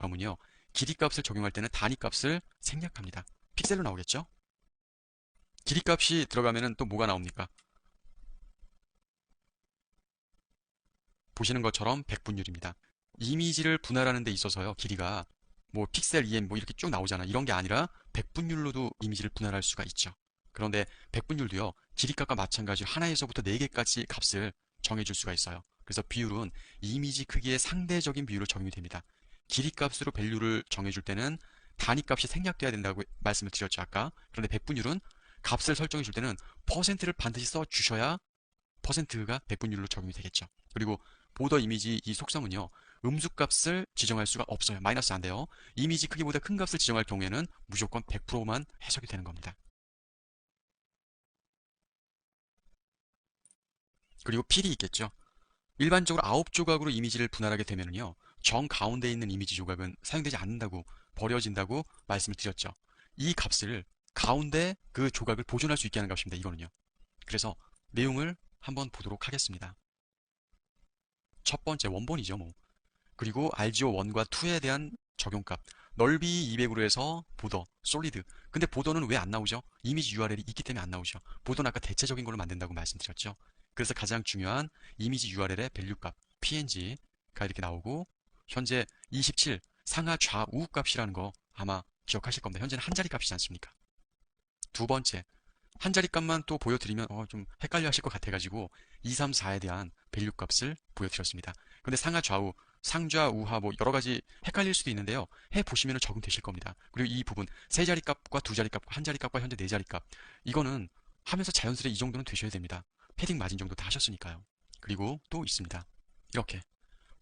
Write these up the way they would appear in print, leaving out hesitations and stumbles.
다음은요. 길이 값을 적용할 때는 단위 값을 생략합니다. 픽셀로 나오겠죠? 길이 값이 들어가면은 또 뭐가 나옵니까? 보시는 것처럼 백분율입니다. 이미지를 분할하는 데 있어서요. 길이가 뭐 픽셀, EM 뭐 이렇게 쭉 나오잖아. 이런 게 아니라 백분율로도 이미지를 분할할 수가 있죠. 그런데 백분율도요. 길이 값과 마찬가지로 하나에서부터 4개까지 값을 정해줄 수가 있어요. 그래서 비율은 이미지 크기의 상대적인 비율로 적용이 됩니다. 길이 값으로 밸류를 정해줄 때는 단위 값이 생략돼야 된다고 말씀을 드렸죠, 아까. 그런데 백분율은 값을 설정해 줄 때는 퍼센트를 반드시 써 주셔야 퍼센트가 백분율로 적용이 되겠죠. 그리고 보더 이미지 이 속성은요. 음수 값을 지정할 수가 없어요. 마이너스 안 돼요. 이미지 크기보다 큰 값을 지정할 경우에는 무조건 100%만 해석이 되는 겁니다. 그리고 필이 있겠죠. 일반적으로 9조각으로 이미지를 분할하게 되면요. 정 가운데에 있는 이미지 조각은 사용되지 않는다고 버려진다고 말씀을 드렸죠. 이 값을 가운데 그 조각을 보존할 수 있게 하는 값입니다. 이거는요. 그래서 내용을 한번 보도록 하겠습니다. 첫 번째 원본이죠, 뭐. 그리고 RGO 1과 2에 대한 적용값. 넓이 200으로 해서 보더, 솔리드. 근데 보더는 왜 안 나오죠? 이미지 URL이 있기 때문에 안 나오죠. 보더는 아까 대체적인 걸로 만든다고 말씀드렸죠. 그래서 가장 중요한 이미지 URL의 밸류 값, PNG가 이렇게 나오고, 현재 27, 상하 좌우 값이라는 거 아마 기억하실 겁니다. 현재는 한 자리 값이지 않습니까? 두 번째, 한 자리 값만 또 보여드리면 좀 헷갈려 하실 것 같아가지고 2, 3, 4에 대한 밸류 값을 보여드렸습니다. 근데 상하 좌우, 상좌, 우하 뭐 여러 가지 헷갈릴 수도 있는데요. 해 보시면 적응되실 겁니다. 그리고 이 부분 세 자리 값과 두 자리 값과 한 자리 값과 현재 네 자리 값 이거는 하면서 자연스레 이 정도는 되셔야 됩니다. 패딩 마진 정도 다 하셨으니까요. 그리고 또 있습니다. 이렇게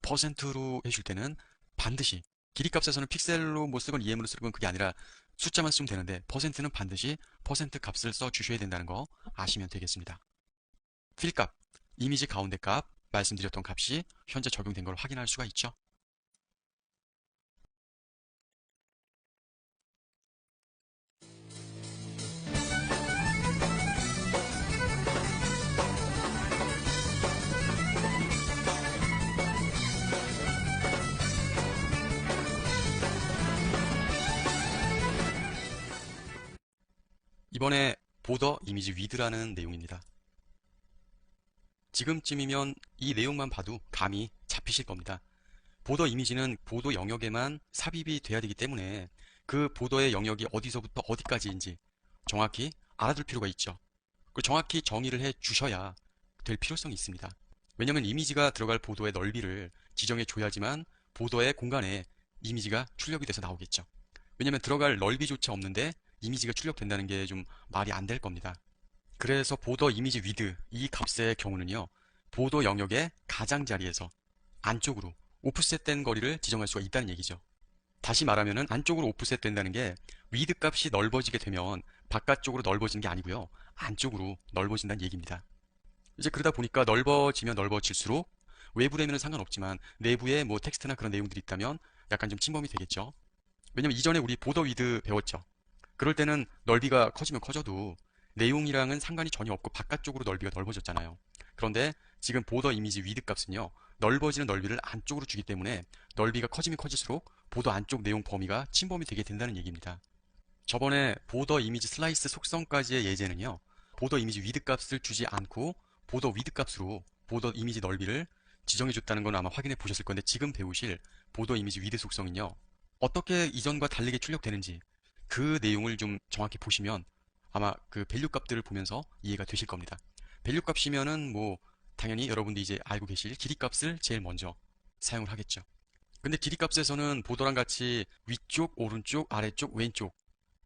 퍼센트로 해줄 때는 반드시 길이 값에서는 픽셀로 뭐 쓰건 EM으로 쓰건 그게 아니라 숫자만 쓰면 되는데 퍼센트는 반드시 퍼센트 값을 써 주셔야 된다는 거 아시면 되겠습니다. 필 값, 이미지 가운데 값, 말씀드렸던 값이 현재 적용된 걸 확인할 수가 있죠. 이번에 보더 이미지 위드라는 내용입니다. 지금쯤이면 이 내용만 봐도 감이 잡히실 겁니다. 보더 이미지는 보도 영역에만 삽입이 돼야 되기 때문에 그 보더의 영역이 어디서부터 어디까지인지 정확히 알아둘 필요가 있죠. 그 정확히 정의를 해 주셔야 될 필요성이 있습니다. 왜냐하면 이미지가 들어갈 보도의 넓이를 지정해 줘야지만 보도의 공간에 이미지가 출력이 돼서 나오겠죠. 왜냐하면 들어갈 넓이조차 없는데 이미지가 출력된다는 게 좀 말이 안 될 겁니다. 그래서 보더 이미지 위드 이 값의 경우는요. 보도 영역의 가장자리에서 안쪽으로 오프셋된 거리를 지정할 수가 있다는 얘기죠. 다시 말하면은 안쪽으로 오프셋 된다는 게 위드 값이 넓어지게 되면 바깥쪽으로 넓어지는 게 아니고요. 안쪽으로 넓어진다는 얘기입니다. 이제 그러다 보니까 넓어지면 넓어질수록 외부 되면은 상관없지만 내부에 뭐 텍스트나 그런 내용들이 있다면 약간 좀 침범이 되겠죠. 왜냐면 이전에 우리 보더 위드 배웠죠. 그럴 때는 넓이가 커지면 커져도 내용이랑은 상관이 전혀 없고 바깥쪽으로 넓이가 넓어졌잖아요. 그런데 지금 보더 이미지 위드 값은요. 넓어지는 넓이를 안쪽으로 주기 때문에 넓이가 커지면 커질수록 보더 안쪽 내용 범위가 침범이 되게 된다는 얘기입니다. 저번에 보더 이미지 슬라이스 속성까지의 예제는요. 보더 이미지 위드 값을 주지 않고 보더 위드 값으로 보더 이미지 넓이를 지정해 줬다는 건 아마 확인해 보셨을 건데 지금 배우실 보더 이미지 위드 속성은요. 어떻게 이전과 다르게 출력되는지 그 내용을 좀 정확히 보시면 아마 그 밸류 값들을 보면서 이해가 되실 겁니다. 밸류 값이면은 뭐 당연히 여러분들이 이제 알고 계실 길이 값을 제일 먼저 사용을 하겠죠. 근데 길이 값에서는 보도랑 같이 위쪽, 오른쪽, 아래쪽, 왼쪽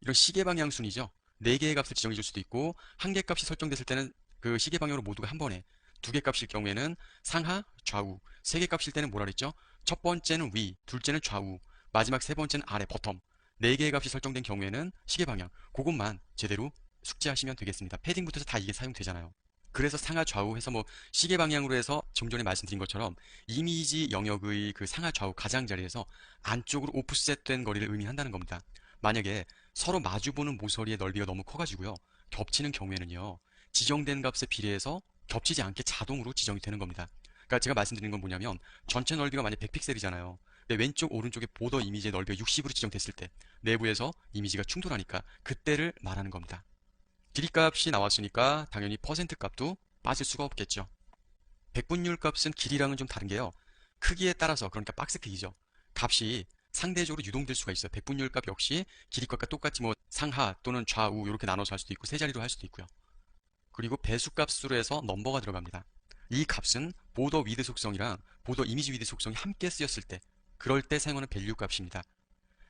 이런 시계 방향 순이죠. 네 개의 값을 지정해 줄 수도 있고 한 개 값이 설정됐을 때는 그 시계 방향으로 모두가 한 번에 두 개 값일 경우에는 상하, 좌우, 세 개 값일 때는 뭐라 그랬죠? 첫 번째는 위, 둘째는 좌우, 마지막 세 번째는 아래, 버텀. 네 개의 값이 설정된 경우에는 시계 방향, 그것만 제대로 숙지하시면 되겠습니다. 패딩부터 해서 다 이게 사용되잖아요. 그래서 상하 좌우 해서 뭐 시계 방향으로 해서 좀 전에 말씀드린 것처럼 이미지 영역의 그 상하 좌우 가장자리에서 안쪽으로 오프셋된 거리를 의미한다는 겁니다. 만약에 서로 마주보는 모서리의 넓이가 너무 커가지고요. 겹치는 경우에는요. 지정된 값에 비례해서 겹치지 않게 자동으로 지정이 되는 겁니다. 그러니까 제가 말씀드린 건 뭐냐면 전체 넓이가 만약 100픽셀이잖아요. 근데 왼쪽 오른쪽에 보더 이미지의 넓이가 60으로 지정됐을 때 내부에서 이미지가 충돌하니까 그때를 말하는 겁니다. 길이값이 나왔으니까 당연히 퍼센트 값도 빠질 수가 없겠죠. 백분율 값은 길이랑은 좀 다른 게요. 크기에 따라서, 그러니까 박스 크기죠. 값이 상대적으로 유동될 수가 있어요. 백분율 값 역시 길이 값과 똑같이 뭐 상하 또는 좌우 이렇게 나눠서 할 수도 있고 세 자리로 할 수도 있고요. 그리고 배수값으로 해서 넘버가 들어갑니다. 이 값은 보더 위드 속성이랑 보더 이미지 위드 속성이 함께 쓰였을 때, 그럴 때 사용하는 밸류 값입니다.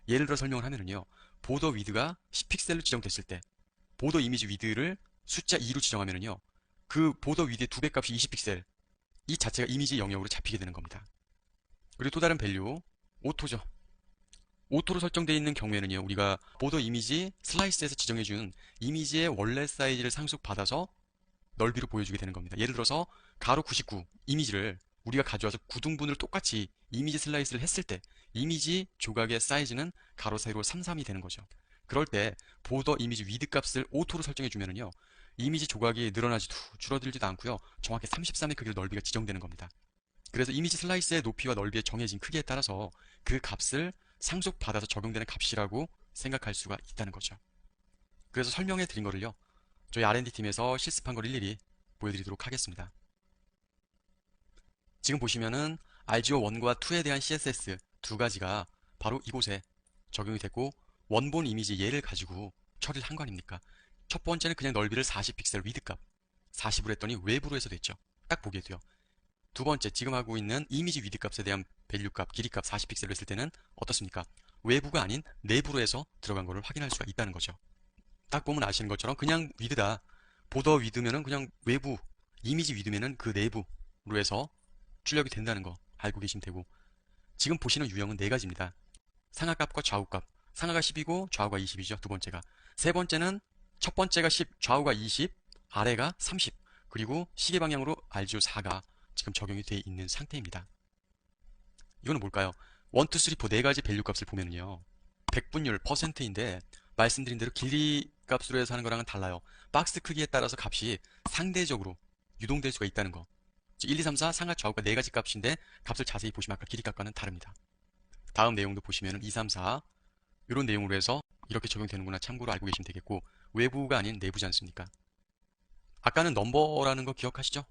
예를 들어 설명을 하면은요. 보더 위드가 10픽셀로 지정됐을 때 보더 이미지 위드를 숫자 2로 지정하면은요. 그 보더 위드의 2배 값이 20픽셀, 이 자체가 이미지 영역으로 잡히게 되는 겁니다. 그리고 또 다른 밸류, 오토죠. 오토로 설정되어 있는 경우에는요. 우리가 보더 이미지 슬라이스에서 지정해준 이미지의 원래 사이즈를 상속받아서 넓이로 보여주게 되는 겁니다. 예를 들어서 가로 99 이미지를 우리가 가져와서 9등분을 똑같이 이미지 슬라이스를 했을 때 이미지 조각의 사이즈는 가로 세로 33이 되는 거죠. 그럴 때 보더 이미지 위드 값을 오토로 설정해 주면은요. 이미지 조각이 늘어나지도 줄어들지도 않고요. 정확히 33의 크기로 넓이가 지정되는 겁니다. 그래서 이미지 슬라이스의 높이와 넓이의 정해진 크기에 따라서 그 값을 상속받아서 적용되는 값이라고 생각할 수가 있다는 거죠. 그래서 설명해 드린 거를요. 저희 R&D 팀에서 실습한 걸 일일이 보여드리도록 하겠습니다. 지금 보시면은 RGO 1과 2에 대한 CSS 두 가지가 바로 이곳에 적용이 됐고 원본 이미지 얘를 가지고 처리를 한 거 아닙니까? 첫 번째는 그냥 넓이를 40픽셀 위드값 40으로 했더니 외부로 해서 됐죠. 딱 보기에도요. 두 번째 지금 하고 있는 이미지 위드 값에 대한 밸류 값, 길이 값 40픽셀로 했을 때는 어떻습니까? 외부가 아닌 내부로 해서 들어간 거를 확인할 수가 있다는 거죠. 딱 보면 아시는 것처럼 그냥 위드다. 보더 위드면은 그냥 외부, 이미지 위드면은 그 내부로 해서 출력이 된다는 거 알고 계시면 되고, 지금 보시는 유형은 네 가지입니다. 상하값과 좌우값. 상하가 10이고 좌우가 20이죠. 두 번째가. 세 번째는 첫 번째가 10, 좌우가 20, 아래가 30. 그리고 시계 방향으로 RGO 4가 지금 적용이 되어 있는 상태입니다. 이거는 뭘까요? 1, 2, 3, 4 네 가지 밸류 값을 보면요. 백분율, 퍼센트인데 말씀드린 대로 길이 값으로 해서 하는 거랑은 달라요. 박스 크기에 따라서 값이 상대적으로 유동될 수가 있다는 거. 1, 2, 3, 4 상하 좌우가 네 가지 값인데 값을 자세히 보시면 아까 길이 값과는 다릅니다. 다음 내용도 보시면 2, 3, 4 이런 내용으로 해서 이렇게 적용되는구나 참고로 알고 계시면 되겠고, 외부가 아닌 내부지 않습니까? 아까는 넘버라는 거 기억하시죠?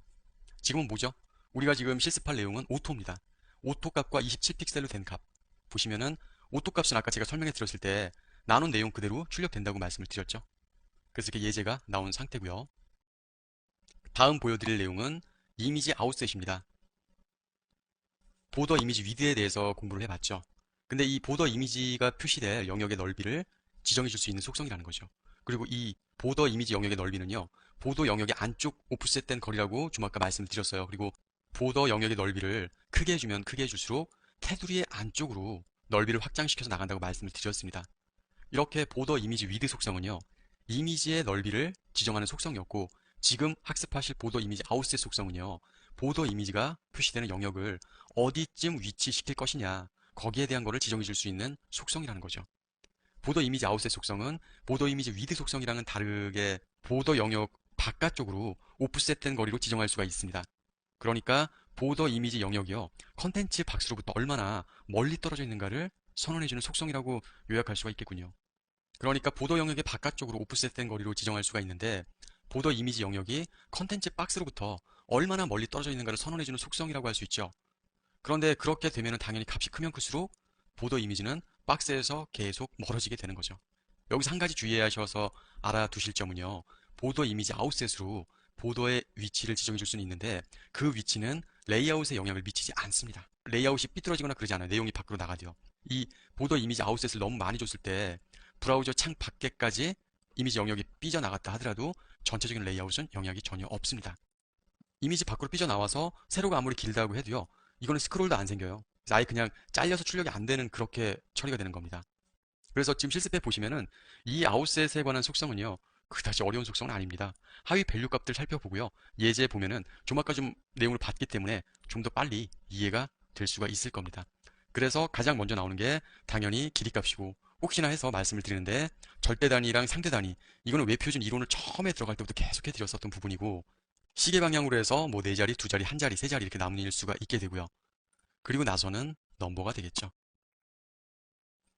지금은 뭐죠? 우리가 지금 실습할 내용은 오토입니다. 오토 값과 27픽셀로 된 값. 보시면은 오토 값은 아까 제가 설명해 드렸을 때 나눈 내용 그대로 출력된다고 말씀을 드렸죠. 그래서 이렇게 예제가 나온 상태고요. 다음 보여드릴 내용은 이미지 아웃셋입니다. 보더 이미지 위드에 대해서 공부를 해봤죠. 근데 이 보더 이미지가 표시될 영역의 넓이를 지정해 줄 수 있는 속성이라는 거죠. 그리고 이 보더 이미지 영역의 넓이는요. 보더 영역의 안쪽 오프셋된 거리라고 좀 아까 말씀드렸어요. 그리고 보더 영역의 넓이를 크게 해주면 크게 해줄수록 테두리의 안쪽으로 넓이를 확장시켜서 나간다고 말씀을 드렸습니다. 이렇게 보더 이미지 위드 속성은요. 이미지의 넓이를 지정하는 속성이었고, 지금 학습하실 보더 이미지 아웃셋 속성은요. 보더 이미지가 표시되는 영역을 어디쯤 위치시킬 것이냐, 거기에 대한 거를 지정해 줄 수 있는 속성이라는 거죠. 보더 이미지 아웃셋 속성은 보더 이미지 위드 속성이랑은 다르게 보더 영역 바깥쪽으로 오프셋된 거리로 지정할 수가 있습니다. 그러니까 보더 이미지 영역이요. 컨텐츠 박스로부터 얼마나 멀리 떨어져 있는가를 선언해주는 속성이라고 요약할 수가 있겠군요. 그러니까 보더 영역의 바깥쪽으로 오프셋된 거리로 지정할 수가 있는데, 보더 이미지 영역이 컨텐츠 박스로부터 얼마나 멀리 떨어져 있는가를 선언해주는 속성이라고 할 수 있죠. 그런데 그렇게 되면 당연히 값이 크면 클수록 보더 이미지는 박스에서 계속 멀어지게 되는 거죠. 여기서 한 가지 주의해야 하셔서 알아두실 점은요. 보더 이미지 아웃셋으로 보더의 위치를 지정해 줄 수는 있는데 그 위치는 레이아웃에 영향을 미치지 않습니다. 레이아웃이 삐뚤어지거나 그러지 않아요. 내용이 밖으로 나가도요. 이 보더 이미지 아웃셋을 너무 많이 줬을 때 브라우저 창 밖에까지 이미지 영역이 삐져나갔다 하더라도 전체적인 레이아웃은 영향이 전혀 없습니다. 이미지 밖으로 삐져나와서 세로가 아무리 길다고 해도요. 이거는 스크롤도 안 생겨요. 그래서 아예 그냥 잘려서 출력이 안 되는 그렇게 처리가 되는 겁니다. 그래서 지금 실습해 보시면은 이 아웃셋에 관한 속성은요. 그다지 어려운 속성은 아닙니다. 하위 밸류 값들 살펴보고요. 예제 보면은 좀 아까 좀 내용을 봤기 때문에 좀 더 빨리 이해가 될 수가 있을 겁니다. 그래서 가장 먼저 나오는 게 당연히 길이 값이고, 혹시나 해서 말씀을 드리는데 절대 단위랑 상대 단위, 이거는 외표준 이론을 처음에 들어갈 때부터 계속해 드렸었던 부분이고, 시계 방향으로 해서 뭐 네 자리, 두 자리, 한 자리, 세 자리 이렇게 나눌 수가 있게 되고요. 그리고 나서는 넘버가 되겠죠.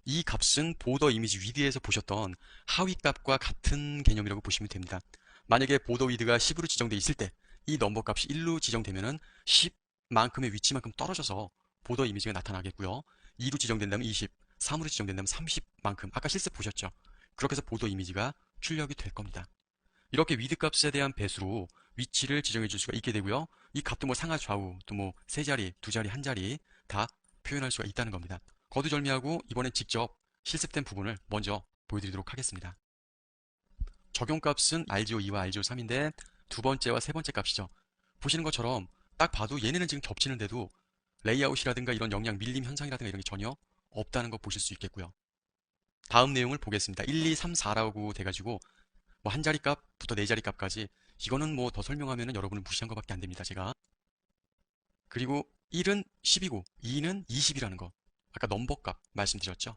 이 값은 보더 이미지 위드에서 보셨던 하위 값과 같은 개념이라고 보시면 됩니다. 만약에 보더 위드가 10으로 지정되어 있을 때 이 넘버 값이 1로 지정되면은 10만큼의 위치만큼 떨어져서 보더 이미지가 나타나겠고요. 2로 지정된다면 20, 3으로 지정된다면 30만큼 아까 실습 보셨죠? 그렇게 해서 보더 이미지가 출력이 될 겁니다. 이렇게 위드 값에 대한 배수로 위치를 지정해 줄 수가 있게 되고요. 이 값도 뭐 상하 좌우 또 뭐 세 자리, 두 자리, 한 자리 다 표현할 수가 있다는 겁니다. 거두절미하고 이번엔 직접 실습된 부분을 먼저 보여드리도록 하겠습니다. 적용값은 RGO2와 RGO3인데 두 번째와 세 번째 값이죠. 보시는 것처럼 딱 봐도 얘네는 지금 겹치는데도 레이아웃이라든가 이런 영향 밀림 현상이라든가 이런 게 전혀 없다는 거 보실 수 있겠고요. 다음 내용을 보겠습니다. 1, 2, 3, 4라고 돼가지고 뭐 한 자리 값부터 네 자리 값까지 이거는 뭐 더 설명하면은 여러분을 무시한 것밖에 안 됩니다. 제가. 그리고 1은 10이고 2는 20이라는 거. 아까 넘버 값 말씀드렸죠.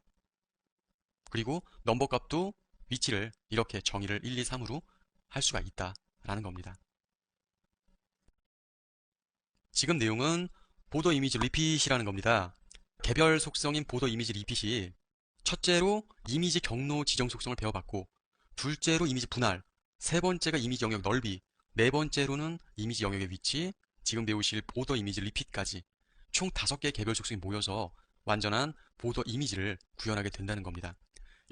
그리고 넘버 값도 위치를 이렇게 정의를 1, 2, 3으로 할 수가 있다라는 겁니다. 지금 내용은 보더 이미지 리핏이라는 겁니다. 개별 속성인 보더 이미지 리핏이 첫째로 이미지 경로 지정 속성을 배워봤고 둘째로 이미지 분할, 세 번째가 이미지 영역 넓이, 네 번째로는 이미지 영역의 위치, 지금 배우실 보더 이미지 리핏까지 총 5개의 개별 속성이 모여서 완전한 보더 이미지를 구현하게 된다는 겁니다.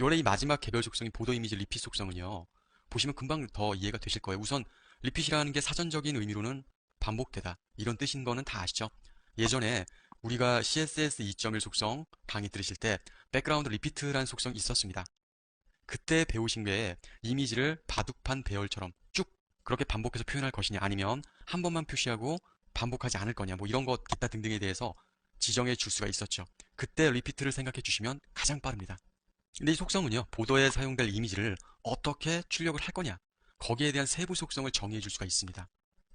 원래 이 마지막 개별 속성인 보더 이미지 리핏 속성은요. 보시면 금방 더 이해가 되실 거예요. 우선 리핏이라는 게 사전적인 의미로는 반복되다 이런 뜻인 거는 다 아시죠? 예전에 우리가 CSS 2.1 속성 강의 들으실 때 백그라운드 리피트라는 속성이 있었습니다. 그때 배우신 게 이미지를 바둑판 배열처럼 쭉 그렇게 반복해서 표현할 것이냐 아니면 한 번만 표시하고 반복하지 않을 거냐 뭐 이런 것 기타 등등에 대해서 지정해 줄 수가 있었죠. 그때 리피트를 생각해 주시면 가장 빠릅니다. 근데 이 속성은요, 보더에 사용될 이미지를 어떻게 출력을 할 거냐 거기에 대한 세부 속성을 정의해 줄 수가 있습니다.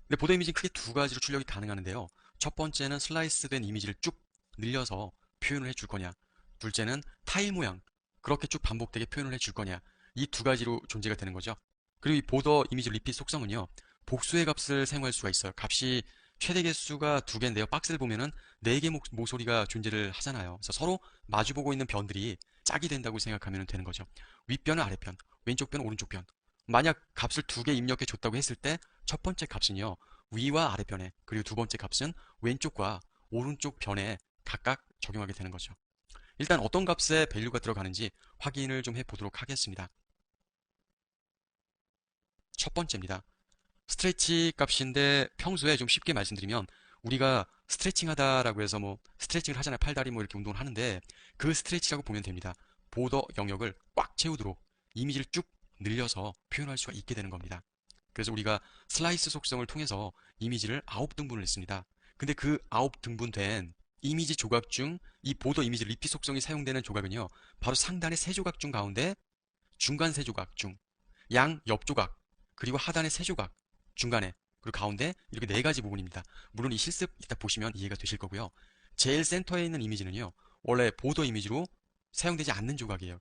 근데 보더 이미지는 크게 두 가지로 출력이 가능하는데요. 첫 번째는 슬라이스된 이미지를 쭉 늘려서 표현을 해줄 거냐. 둘째는 타일 모양, 그렇게 쭉 반복되게 표현을 해줄 거냐. 이 두 가지로 존재가 되는 거죠. 그리고 이 보더 이미지 리핏 속성은요. 복수의 값을 사용할 수가 있어요. 값이 최대 개수가 두 개인데요. 박스를 보면은 네 개 모서리가 존재를 하잖아요. 그래서 서로 마주보고 있는 변들이 짝이 된다고 생각하면 되는 거죠. 윗변은 아랫변, 왼쪽 변은 오른쪽 변. 만약 값을 두 개 입력해 줬다고 했을 때 첫 번째 값은요. 위와 아랫변에 그리고 두 번째 값은 왼쪽과 오른쪽 변에 각각 적용하게 되는 거죠. 일단 어떤 값에 밸류가 들어가는지 확인을 좀 해보도록 하겠습니다. 첫 번째입니다. 스트레치 값인데 평소에 좀 쉽게 말씀드리면 우리가 스트레칭 하다라고 해서 뭐 스트레칭을 하잖아요. 팔다리 뭐 이렇게 운동을 하는데 그 스트레치라고 보면 됩니다. 보더 영역을 꽉 채우도록 이미지를 쭉 늘려서 표현할 수가 있게 되는 겁니다. 그래서 우리가 슬라이스 속성을 통해서 이미지를 9등분을 했습니다. 근데 그 9등분된 이미지 조각 중 이 보더 이미지 리핏 속성이 사용되는 조각은요. 바로 상단의 세 조각 중 가운데 중간 세 조각 중 양 옆 조각 그리고 하단의 세 조각 중간에 그리고 가운데 이렇게 네 가지 부분입니다. 물론 이 실습 이따 보시면 이해가 되실 거고요. 제일 센터에 있는 이미지는요. 원래 보더 이미지로 사용되지 않는 조각이에요.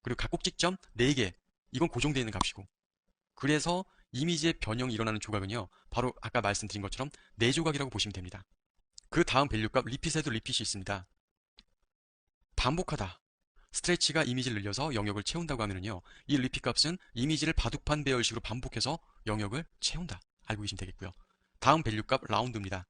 그리고 각 꼭지점 4개 이건 고정되어 있는 값이고 그래서 이미지의 변형이 일어나는 조각은요. 바로 아까 말씀드린 것처럼 4조각이라고 보시면 됩니다. 그 다음 밸류값 리핏에도 리핏이 있습니다. 반복하다. 스트레치가 이미지를 늘려서 영역을 채운다고 하면은요. 이 리핏 값은 이미지를 바둑판 배열식으로 반복해서 영역을 채운다. 알고 계시면 되겠고요. 다음 밸류 값 라운드입니다.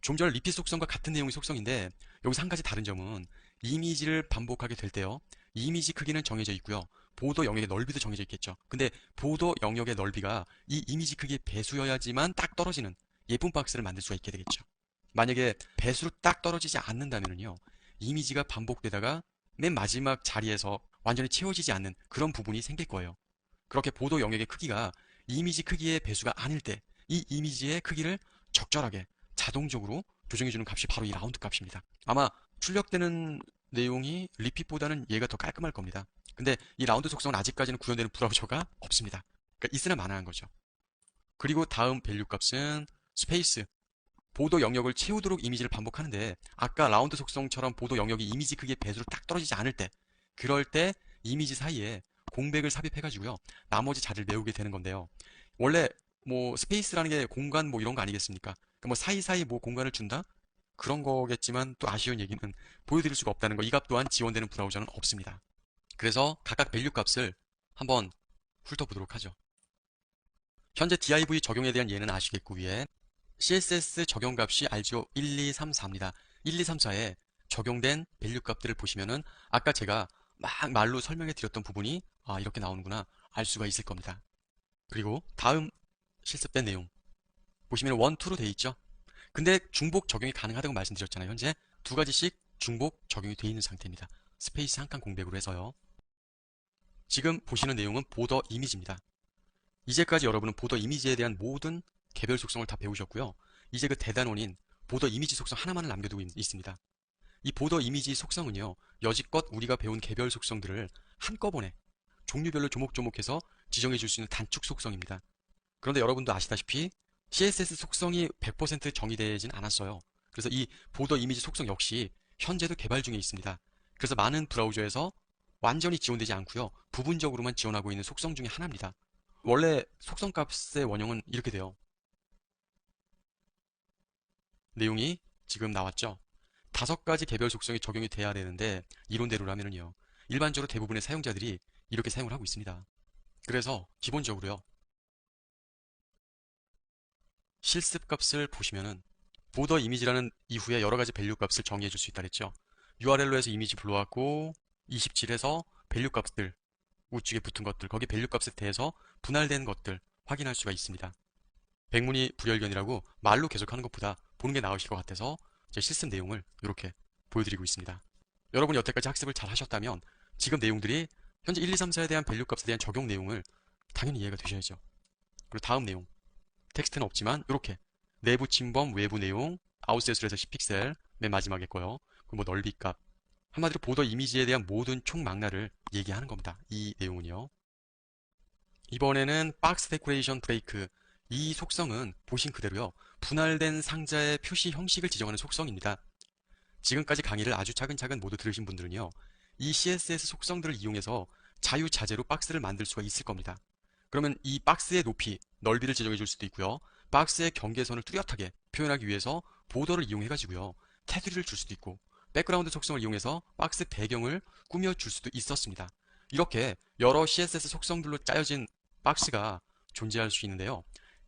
좀 전에 리핏 속성과 같은 내용의 속성인데 여기서 한 가지 다른 점은 이미지를 반복하게 될 때요. 이미지 크기는 정해져 있고요. 보더 영역의 넓이도 정해져 있겠죠. 근데 보더 영역의 넓이가 이 이미지 크기의 배수여야지만 딱 떨어지는 예쁜 박스를 만들 수가 있게 되겠죠. 만약에 배수로 딱 떨어지지 않는다면요. 이미지가 반복되다가 맨 마지막 자리에서 완전히 채워지지 않는 그런 부분이 생길 거예요. 그렇게 보도 영역의 크기가 이미지 크기의 배수가 아닐 때 이 이미지의 크기를 적절하게 자동적으로 조정해주는 값이 바로 이 라운드 값입니다. 아마 출력되는 내용이 리핏보다는 얘가 더 깔끔할 겁니다. 근데 이 라운드 속성은 아직까지는 구현되는 브라우저가 없습니다. 그러니까 있으나 마나한 거죠. 그리고 다음 밸류 값은 스페이스. 보도 영역을 채우도록 이미지를 반복하는데 아까 라운드 속성처럼 보도 영역이 이미지 크기의 배수로 딱 떨어지지 않을 때 그럴 때 이미지 사이에 공백을 삽입해가지고요. 나머지 자리를 메우게 되는 건데요. 원래 뭐 스페이스라는 게 공간 뭐 이런 거 아니겠습니까? 그러니까 뭐 사이사이 뭐 공간을 준다? 그런 거겠지만 또 아쉬운 얘기는 보여드릴 수가 없다는 거. 이 값 또한 지원되는 브라우저는 없습니다. 그래서 각각 밸류 값을 한번 훑어보도록 하죠. 현재 div 적용에 대한 예는 아시겠고 위에 css 적용 값이 알죠? 1, 2, 3, 4입니다. 1, 2, 3, 4에 적용된 밸류 값들을 보시면은 아까 제가 막 말로 설명해 드렸던 부분이 이렇게 나오는구나 알 수가 있을 겁니다. 그리고 다음 실습된 내용 보시면 1, 2로 되어 있죠? 근데 중복 적용이 가능하다고 말씀드렸잖아요. 현재 두 가지씩 중복 적용이 되어 있는 상태입니다. 스페이스 한 칸 공백으로 해서요. 지금 보시는 내용은 보더 이미지입니다. 이제까지 여러분은 보더 이미지에 대한 모든 개별 속성을 다 배우셨고요. 이제 그 대단원인 보더 이미지 속성 하나만을 남겨두고 있습니다. 이 보더 이미지 속성은요, 여지껏 우리가 배운 개별 속성들을 한꺼번에 종류별로 조목조목해서 지정해 줄 수 있는 단축 속성입니다. 그런데 여러분도 아시다시피 CSS 속성이 100% 정의되진 않았어요. 그래서 이 보더 이미지 속성 역시 현재도 개발 중에 있습니다. 그래서 많은 브라우저에서 완전히 지원되지 않고요. 부분적으로만 지원하고 있는 속성 중에 하나입니다. 원래 속성 값의 원형은 이렇게 돼요. 내용이 지금 나왔죠? 5가지 개별 속성이 적용이 돼야 되는데 이론대로라면요. 일반적으로 대부분의 사용자들이 이렇게 사용을 하고 있습니다. 그래서 기본적으로요. 실습 값을 보시면은 보더 이미지라는 이후에 여러 가지 밸류 값을 정의해 줄 수 있다 그랬죠. URL로 해서 이미지 불러왔고 27에서 밸류 값들 우측에 붙은 것들 거기 밸류 값에 대해서 분할된 것들 확인할 수가 있습니다. 백문이 불여일견이라고 말로 계속하는 것보다 보는 게 나으실 것 같아서 제 실습 내용을 이렇게 보여드리고 있습니다. 여러분이 여태까지 학습을 잘 하셨다면 지금 내용들이 현재 1, 2, 3, 4에 대한 밸류 값에 대한 적용 내용을 당연히 이해가 되셔야죠. 그리고 다음 내용 텍스트는 없지만 이렇게 내부 침범, 외부 내용, 아웃셋으로 해서 10픽셀 맨 마지막에 거요. 그리고 뭐 넓이 값 한마디로 보더 이미지에 대한 모든 총망라를 얘기하는 겁니다. 이 내용은요. 이번에는 박스 데코레이션 브레이크 이 속성은 보신 그대로요. 분할된 상자의 표시 형식을 지정하는 속성입니다. 지금까지 강의를 아주 차근차근 모두 들으신 분들은요. 이 CSS 속성들을 이용해서 자유자재로 박스를 만들 수가 있을 겁니다. 그러면 이 박스의 높이, 넓이를 지정해 줄 수도 있고요. 박스의 경계선을 뚜렷하게 표현하기 위해서 보더를 이용해 가지고요. 테두리를 줄 수도 있고 백그라운드 속성을 이용해서 박스 배경을 꾸며 줄 수도 있었습니다. 이렇게 여러 CSS 속성들로 짜여진 박스가 존재할 수 있는데요.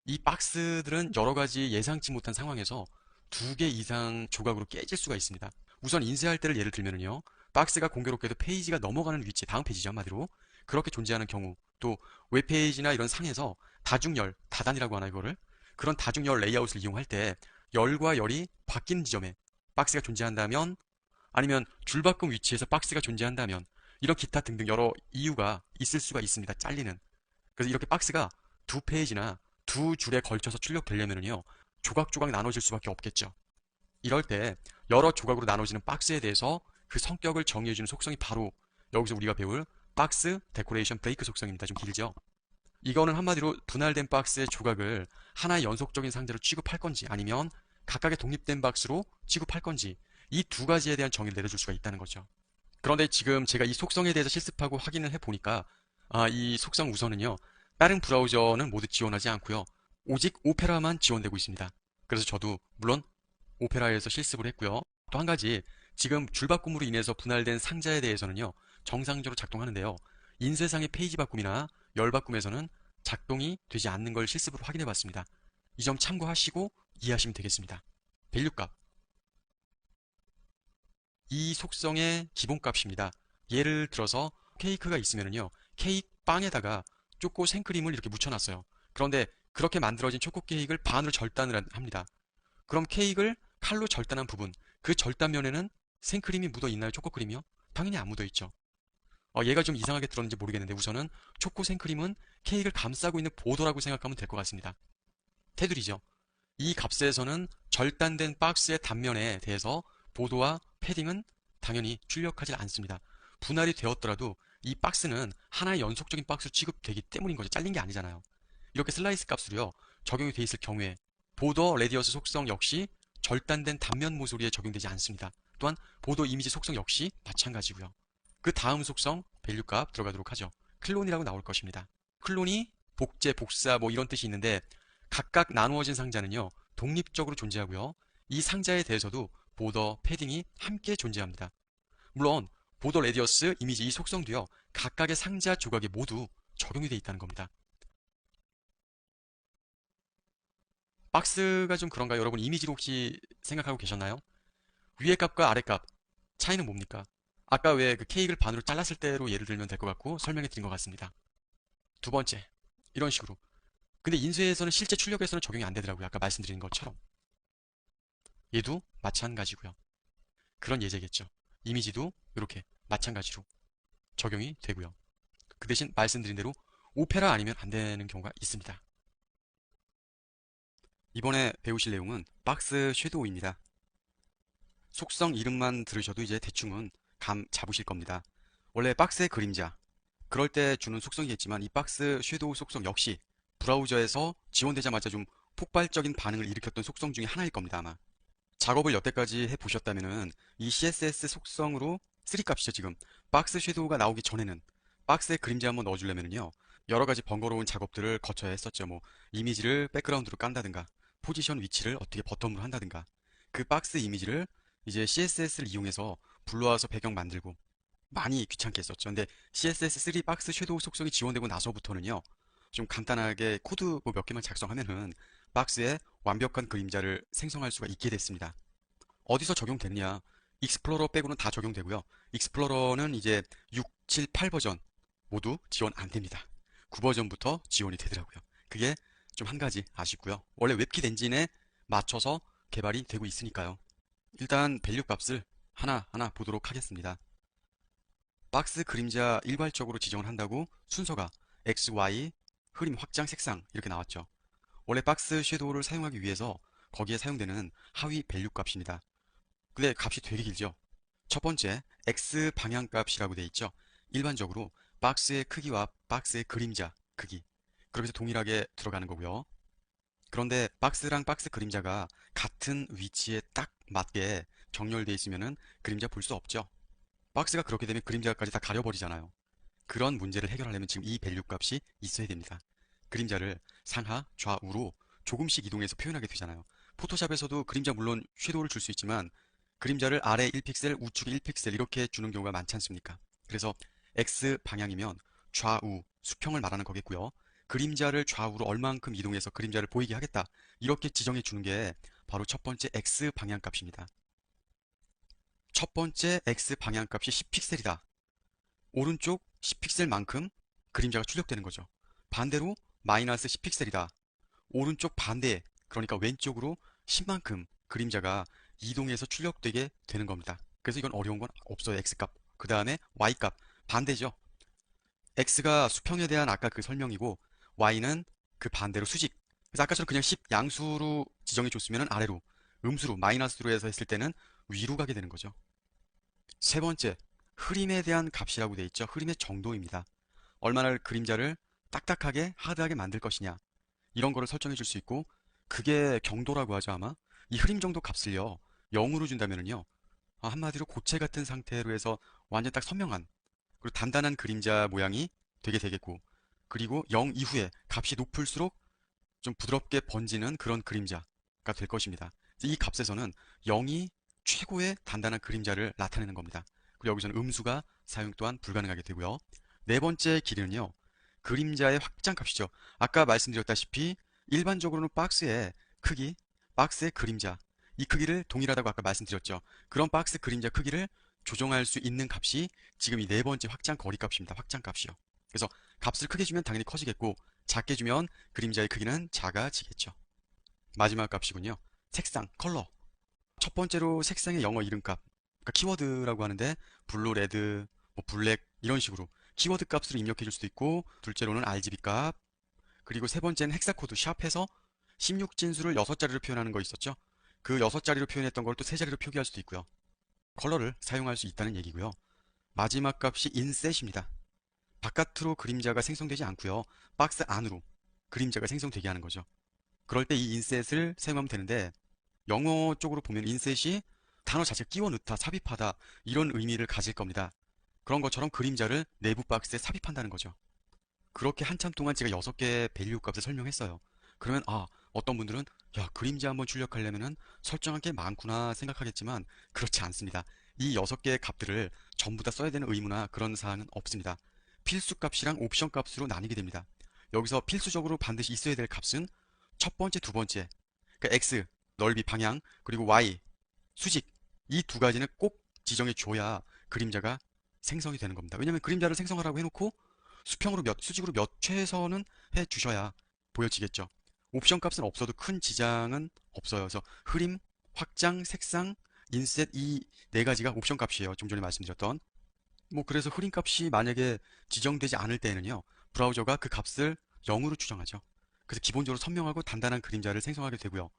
이 박스들은 여러 가지 예상치 못한 상황에서 2개 이상 조각으로 깨질 수가 있습니다. 우선 인쇄할 때를 예를 들면요. 박스가 공교롭게도 페이지가 넘어가는 위치, 다음 페이지죠, 한마디로. 그렇게 존재하는 경우, 또 웹페이지나 이런 상에서 다중열, 다단이라고 하나 이거를? 그런 다중열 레이아웃을 이용할 때 열과 열이 바뀌는 지점에 박스가 존재한다면 아니면 줄바꿈 위치에서 박스가 존재한다면 이런 기타 등등 여러 이유가 있을 수가 있습니다. 잘리는. 그래서 이렇게 박스가 2페이지나 2줄에 걸쳐서 출력되려면요. 조각조각 나눠질 수밖에 없겠죠. 이럴 때 여러 조각으로 나눠지는 박스에 대해서 그 성격을 정의해주는 속성이 바로 여기서 우리가 배울 박스 데코레이션 브레이크 속성입니다. 좀 길죠? 이거는 한마디로 분할된 박스의 조각을 하나의 연속적인 상자로 취급할 건지 아니면 각각의 독립된 박스로 취급할 건지 이 2가지에 대한 정의를 내려줄 수가 있다는 거죠. 그런데 지금 제가 이 속성에 대해서 실습하고 확인을 해보니까 이 속성 우선은요. 다른 브라우저는 모두 지원하지 않고요. 오직 오페라만 지원되고 있습니다. 그래서 저도 물론 오페라에서 실습을 했고요. 또 한 가지 지금 줄바꿈으로 인해서 분할된 상자에 대해서는요. 정상적으로 작동하는데요. 인쇄상의 페이지 바꿈이나 열 바꿈에서는 작동이 되지 않는 걸 실습으로 확인해 봤습니다. 이 점 참고하시고 이해하시면 되겠습니다. 밸류값 이 속성의 기본값입니다. 예를 들어서 케이크가 있으면요. 케이크 빵에다가 초코 생크림을 이렇게 묻혀놨어요. 그런데 그렇게 만들어진 초코 케이크를 반으로 절단을 합니다. 그럼 케이크를 칼로 절단한 부분, 그 절단면에는 생크림이 묻어 있나요? 초코크림이요? 당연히 안 묻어 있죠. 얘가 좀 이상하게 들었는지 모르겠는데 우선은 초코 생크림은 케이크를 감싸고 있는 보도라고 생각하면 될 것 같습니다. 테두리죠. 이 값에서는 절단된 박스의 단면에 대해서 보도와 패딩은 당연히 출력하지 않습니다. 분할이 되었더라도 이 박스는 하나의 연속적인 박스로 취급되기 때문인 거죠. 잘린 게 아니잖아요. 이렇게 슬라이스 값으로요. 적용이 돼 있을 경우에 보더 레디어스 속성 역시 절단된 단면 모서리에 적용되지 않습니다. 또한 보더 이미지 속성 역시 마찬가지고요. 그 다음 속성 밸류 값 들어가도록 하죠. 클론이라고 나올 것입니다. 클론이 복제, 복사 뭐 이런 뜻이 있는데 각각 나누어진 상자는요. 독립적으로 존재하고요. 이 상자에 대해서도 보더, 패딩이 함께 존재합니다. 물론 보더 레디어스, 이미지 이 속성도요. 각각의 상자 조각에 모두 적용이 되어 있다는 겁니다. 박스가 좀 그런가요? 여러분 이미지로 혹시 생각하고 계셨나요? 위에 값과 아래 값 차이는 뭡니까? 아까 왜 그 케이크를 반으로 잘랐을 때로 예를 들면 될 것 같고 설명해 드린 것 같습니다. 두 번째, 이런 식으로. 근데 인쇄에서는 실제 출력에서는 적용이 안 되더라고요. 아까 말씀드린 것처럼. 얘도 마찬가지고요. 그런 예제겠죠. 이미지도 이렇게 마찬가지로 적용이 되고요. 그 대신 말씀드린 대로 오페라 아니면 안 되는 경우가 있습니다. 이번에 배우실 내용은 박스 섀도우입니다. 속성 이름만 들으셔도 이제 대충은 감 잡으실 겁니다. 원래 박스의 그림자, 그럴 때 주는 속성이겠지만 이 박스 섀도우 속성 역시 브라우저에서 지원되자마자 좀 폭발적인 반응을 일으켰던 속성 중에 하나일 겁니다, 아마. 작업을 여태까지 해보셨다면은 이 CSS 속성으로 3 값이죠, 지금. 박스 섀도우가 나오기 전에는 박스에 그림자 한번 넣어주려면요. 여러 가지 번거로운 작업들을 거쳐야 했었죠. 뭐, 이미지를 백그라운드로 깐다든가, 포지션 위치를 어떻게 버텀으로 한다든가, 그 박스 이미지를 이제 CSS를 이용해서 불러와서 배경 만들고, 많이 귀찮게 했었죠. 근데 CSS3 박스 섀도우 속성이 지원되고 나서부터는요, 좀 간단하게 코드 뭐 몇 개만 작성하면은 박스에 완벽한 그림자를 생성할 수가 있게 됐습니다. 어디서 적용됐냐? 익스플로러 빼고는 다 적용되고요. 익스플로러는 이제 6, 7, 8 버전 모두 지원 안 됩니다. 9 버전부터 지원이 되더라고요. 그게 좀 한 가지 아쉽고요. 원래 웹킷 엔진에 맞춰서 개발이 되고 있으니까요. 일단 밸류 값을 하나하나 보도록 하겠습니다. 박스 그림자 일괄적으로 지정을 한다고 순서가 X, Y, 흐림, 확장, 색상 이렇게 나왔죠. 원래 박스 섀도우를 사용하기 위해서 거기에 사용되는 하위 밸류 값입니다. 근데 값이 되게 길죠. 첫 번째 X 방향 값이라고 되어 있죠. 일반적으로 박스의 크기와 박스의 그림자 크기 그렇게 해서 동일하게 들어가는 거고요. 그런데 박스랑 박스 그림자가 같은 위치에 딱 맞게 정렬되어 있으면 그림자 볼 수 없죠. 박스가 그렇게 되면 그림자까지 다 가려버리잖아요. 그런 문제를 해결하려면 지금 이 밸류 값이 있어야 됩니다. 그림자를 상하, 좌우로 조금씩 이동해서 표현하게 되잖아요. 포토샵에서도 그림자 물론 섀도우를 줄 수 있지만 그림자를 아래 1픽셀, 우측에 1픽셀 이렇게 주는 경우가 많지 않습니까? 그래서 X 방향이면 좌우, 수평을 말하는 거겠고요. 그림자를 좌우로 얼만큼 이동해서 그림자를 보이게 하겠다. 이렇게 지정해 주는 게 바로 첫 번째 X 방향 값입니다. 첫 번째 X 방향 값이 10픽셀이다. 오른쪽 10픽셀만큼 그림자가 출력되는 거죠. 반대로 마이너스 10픽셀이다. 오른쪽 반대, 그러니까 왼쪽으로 10만큼 그림자가 이동해서 출력되게 되는 겁니다. 그래서 이건 어려운 건 없어요. X값. 그 다음에 Y값. 반대죠. X가 수평에 대한 아까 그 설명이고 Y는 그 반대로 수직. 그래서 아까처럼 그냥 10 양수로 지정해 줬으면 아래로, 음수로, 마이너스로 해서 했을 때는 위로 가게 되는 거죠. 세 번째, 흐림에 대한 값이라고 되어 있죠. 흐림의 정도입니다. 얼마나 그림자를 딱딱하게, 하드하게 만들 것이냐. 이런 거를 설정해 줄 수 있고, 그게 경도라고 하죠, 아마. 이 흐림 정도 값을요, 0으로 준다면은요, 한마디로 고체 같은 상태로 해서 완전 딱 선명한, 그리고 단단한 그림자 모양이 되게 되겠고, 그리고 0 이후에 값이 높을수록 좀 부드럽게 번지는 그런 그림자가 될 것입니다. 이 값에서는 0이 최고의 단단한 그림자를 나타내는 겁니다. 그리고 여기서는 음수가 사용 또한 불가능하게 되고요. 네 번째 길이는요, 그림자의 확장 값이죠. 아까 말씀드렸다시피 일반적으로는 박스의 크기, 박스의 그림자, 이 크기를 동일하다고 아까 말씀드렸죠. 그런 박스 그림자 크기를 조정할 수 있는 값이 지금 이 네 번째 확장 거리 값입니다. 확장 값이요. 그래서 값을 크게 주면 당연히 커지겠고, 작게 주면 그림자의 크기는 작아지겠죠. 마지막 값이군요. 색상, 컬러. 첫 번째로 색상의 영어 이름값, 그러니까 키워드라고 하는데 블루, 레드, 뭐 블랙 이런 식으로 키워드 값으로 입력해 줄 수도 있고, 둘째로는 RGB 값, 그리고 세 번째는 헥사코드 샵해서 16진수를 6자리로 표현하는 거 있었죠. 그 6자리로 표현했던 걸 또 3자리로 표기할 수도 있고요. 컬러를 사용할 수 있다는 얘기고요. 마지막 값이 인셋입니다. 바깥으로 그림자가 생성되지 않고요. 박스 안으로 그림자가 생성되게 하는 거죠. 그럴 때 이 인셋을 사용하면 되는데, 영어 쪽으로 보면 인셋이 단어 자체가 끼워 넣다, 삽입하다 이런 의미를 가질 겁니다. 그런 것처럼 그림자를 내부 박스에 삽입한다는 거죠. 그렇게 한참 동안 제가 6개의 밸류 값을 설명했어요. 그러면 어떤 분들은 야, 그림자 한번 출력하려면은 설정한 게 많구나 생각하겠지만 그렇지 않습니다. 이 6개의 값들을 전부 다 써야 되는 의무나 그런 사항은 없습니다. 필수 값이랑 옵션 값으로 나뉘게 됩니다. 여기서 필수적으로 반드시 있어야 될 값은 첫 번째, 두 번째. 그러니까 x, 넓이, 방향, 그리고 y, 수직. 이 두 가지는 꼭 지정해 줘야 그림자가 생성이 되는 겁니다. 왜냐면 그림자를 생성하라고 해놓고 수평으로 수직으로 몇 최선은 해 주셔야 보여지겠죠. 옵션 값은 없어도 큰 지장은 없어요. 그래서 흐림, 확장, 색상, 인셋 이 네 가지가 옵션 값이에요. 좀 전에 말씀드렸던. 뭐 그래서 흐림 값이 만약에 지정되지 않을 때에는요. 브라우저가 그 값을 0으로 추정하죠. 그래서 기본적으로 선명하고 단단한 그림자를 생성하게 되고요.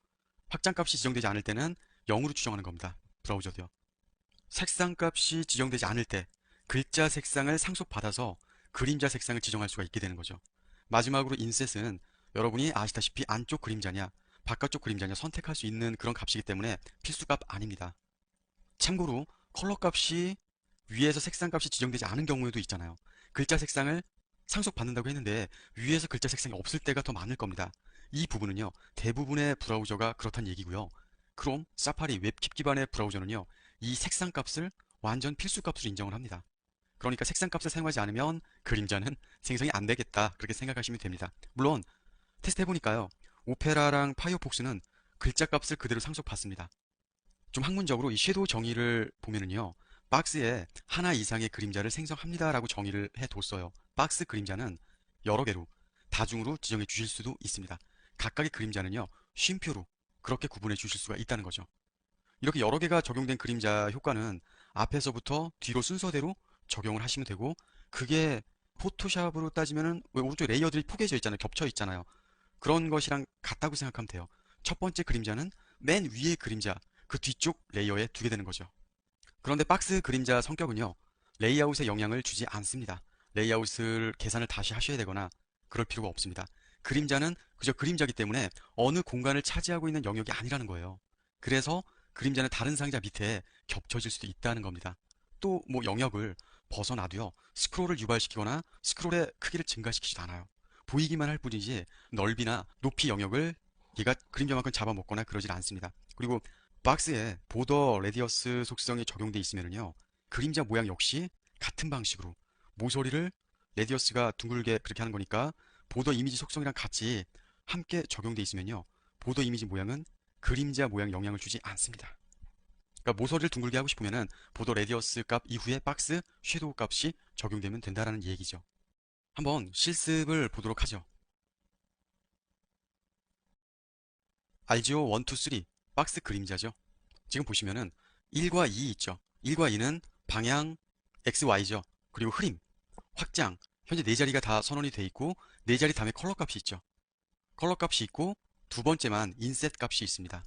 확장 값이 지정되지 않을 때는 0으로 추정하는 겁니다. 브라우저도요. 색상 값이 지정되지 않을 때 글자 색상을 상속받아서 그림자 색상을 지정할 수가 있게 되는 거죠. 마지막으로 인셋은 여러분이 아시다시피 안쪽 그림자냐 바깥쪽 그림자냐 선택할 수 있는 그런 값이기 때문에 필수값 아닙니다. 참고로 컬러 값이 위에서 색상 값이 지정되지 않은 경우에도 있잖아요. 글자 색상을 상속받는다고 했는데 위에서 글자 색상이 없을 때가 더 많을 겁니다. 이 부분은요, 대부분의 브라우저가 그렇다는 얘기고요. 크롬, 사파리, 웹kit 기반의 브라우저는요, 이 색상 값을 완전 필수 값으로 인정을 합니다. 그러니까 색상 값을 사용하지 않으면 그림자는 생성이 안 되겠다. 그렇게 생각하시면 됩니다. 물론 테스트 해보니까요, 오페라랑 파이어폭스는 글자 값을 그대로 상속받습니다. 좀 학문적으로 이 섀도우 정의를 보면은요, 박스에 하나 이상의 그림자를 생성합니다라고 정의를 해뒀어요. 박스 그림자는 여러 개로 다중으로 지정해 주실 수도 있습니다. 각각의 그림자는요, 쉼표로 그렇게 구분해 주실 수가 있다는 거죠. 이렇게 여러 개가 적용된 그림자 효과는 앞에서부터 뒤로 순서대로 적용을 하시면 되고, 그게 포토샵으로 따지면은 왜 오른쪽 레이어들이 포개져 있잖아요. 겹쳐 있잖아요. 그런 것이랑 같다고 생각하면 돼요. 첫 번째 그림자는 맨 위의 그림자, 그 뒤쪽 레이어에 두게 되는 거죠. 그런데 박스 그림자 성격은요, 레이아웃에 영향을 주지 않습니다. 레이아웃을 계산을 다시 하셔야 되거나 그럴 필요가 없습니다. 그림자는 그저 그림자기 때문에 어느 공간을 차지하고 있는 영역이 아니라는 거예요. 그래서 그림자는 다른 상자 밑에 겹쳐질 수도 있다는 겁니다. 또 뭐 영역을 벗어나도요, 스크롤을 유발시키거나 스크롤의 크기를 증가시키지도 않아요. 보이기만 할 뿐이지 넓이나 높이 영역을 얘가 그림자만큼 잡아먹거나 그러질 않습니다. 그리고 박스에 보더 레디어스 속성이 적용돼 있으면요, 그림자 모양 역시 같은 방식으로 모서리를 레디어스가 둥글게 그렇게 하는 거니까 보더 이미지 속성이랑 같이 함께 적용돼 있으면요, 보더 이미지 모양은 그림자 모양 영향을 주지 않습니다. 그러니까 모서리를 둥글게 하고 싶으면은 보더 레디어스 값 이후에 박스 섀도우 값이 적용되면 된다라는 얘기죠. 한번 실습을 보도록 하죠. 알지오 1, 2, 3 박스 그림자죠. 지금 보시면은 1과 2 있죠. 1과 2는 방향 XY죠. 그리고 흐림, 확장, 현재 네 자리가 다 선언이 돼 있고 네 자리 다음에 컬러 값이 있죠. 컬러 값이 있고 두 번째만 인셋 값이 있습니다.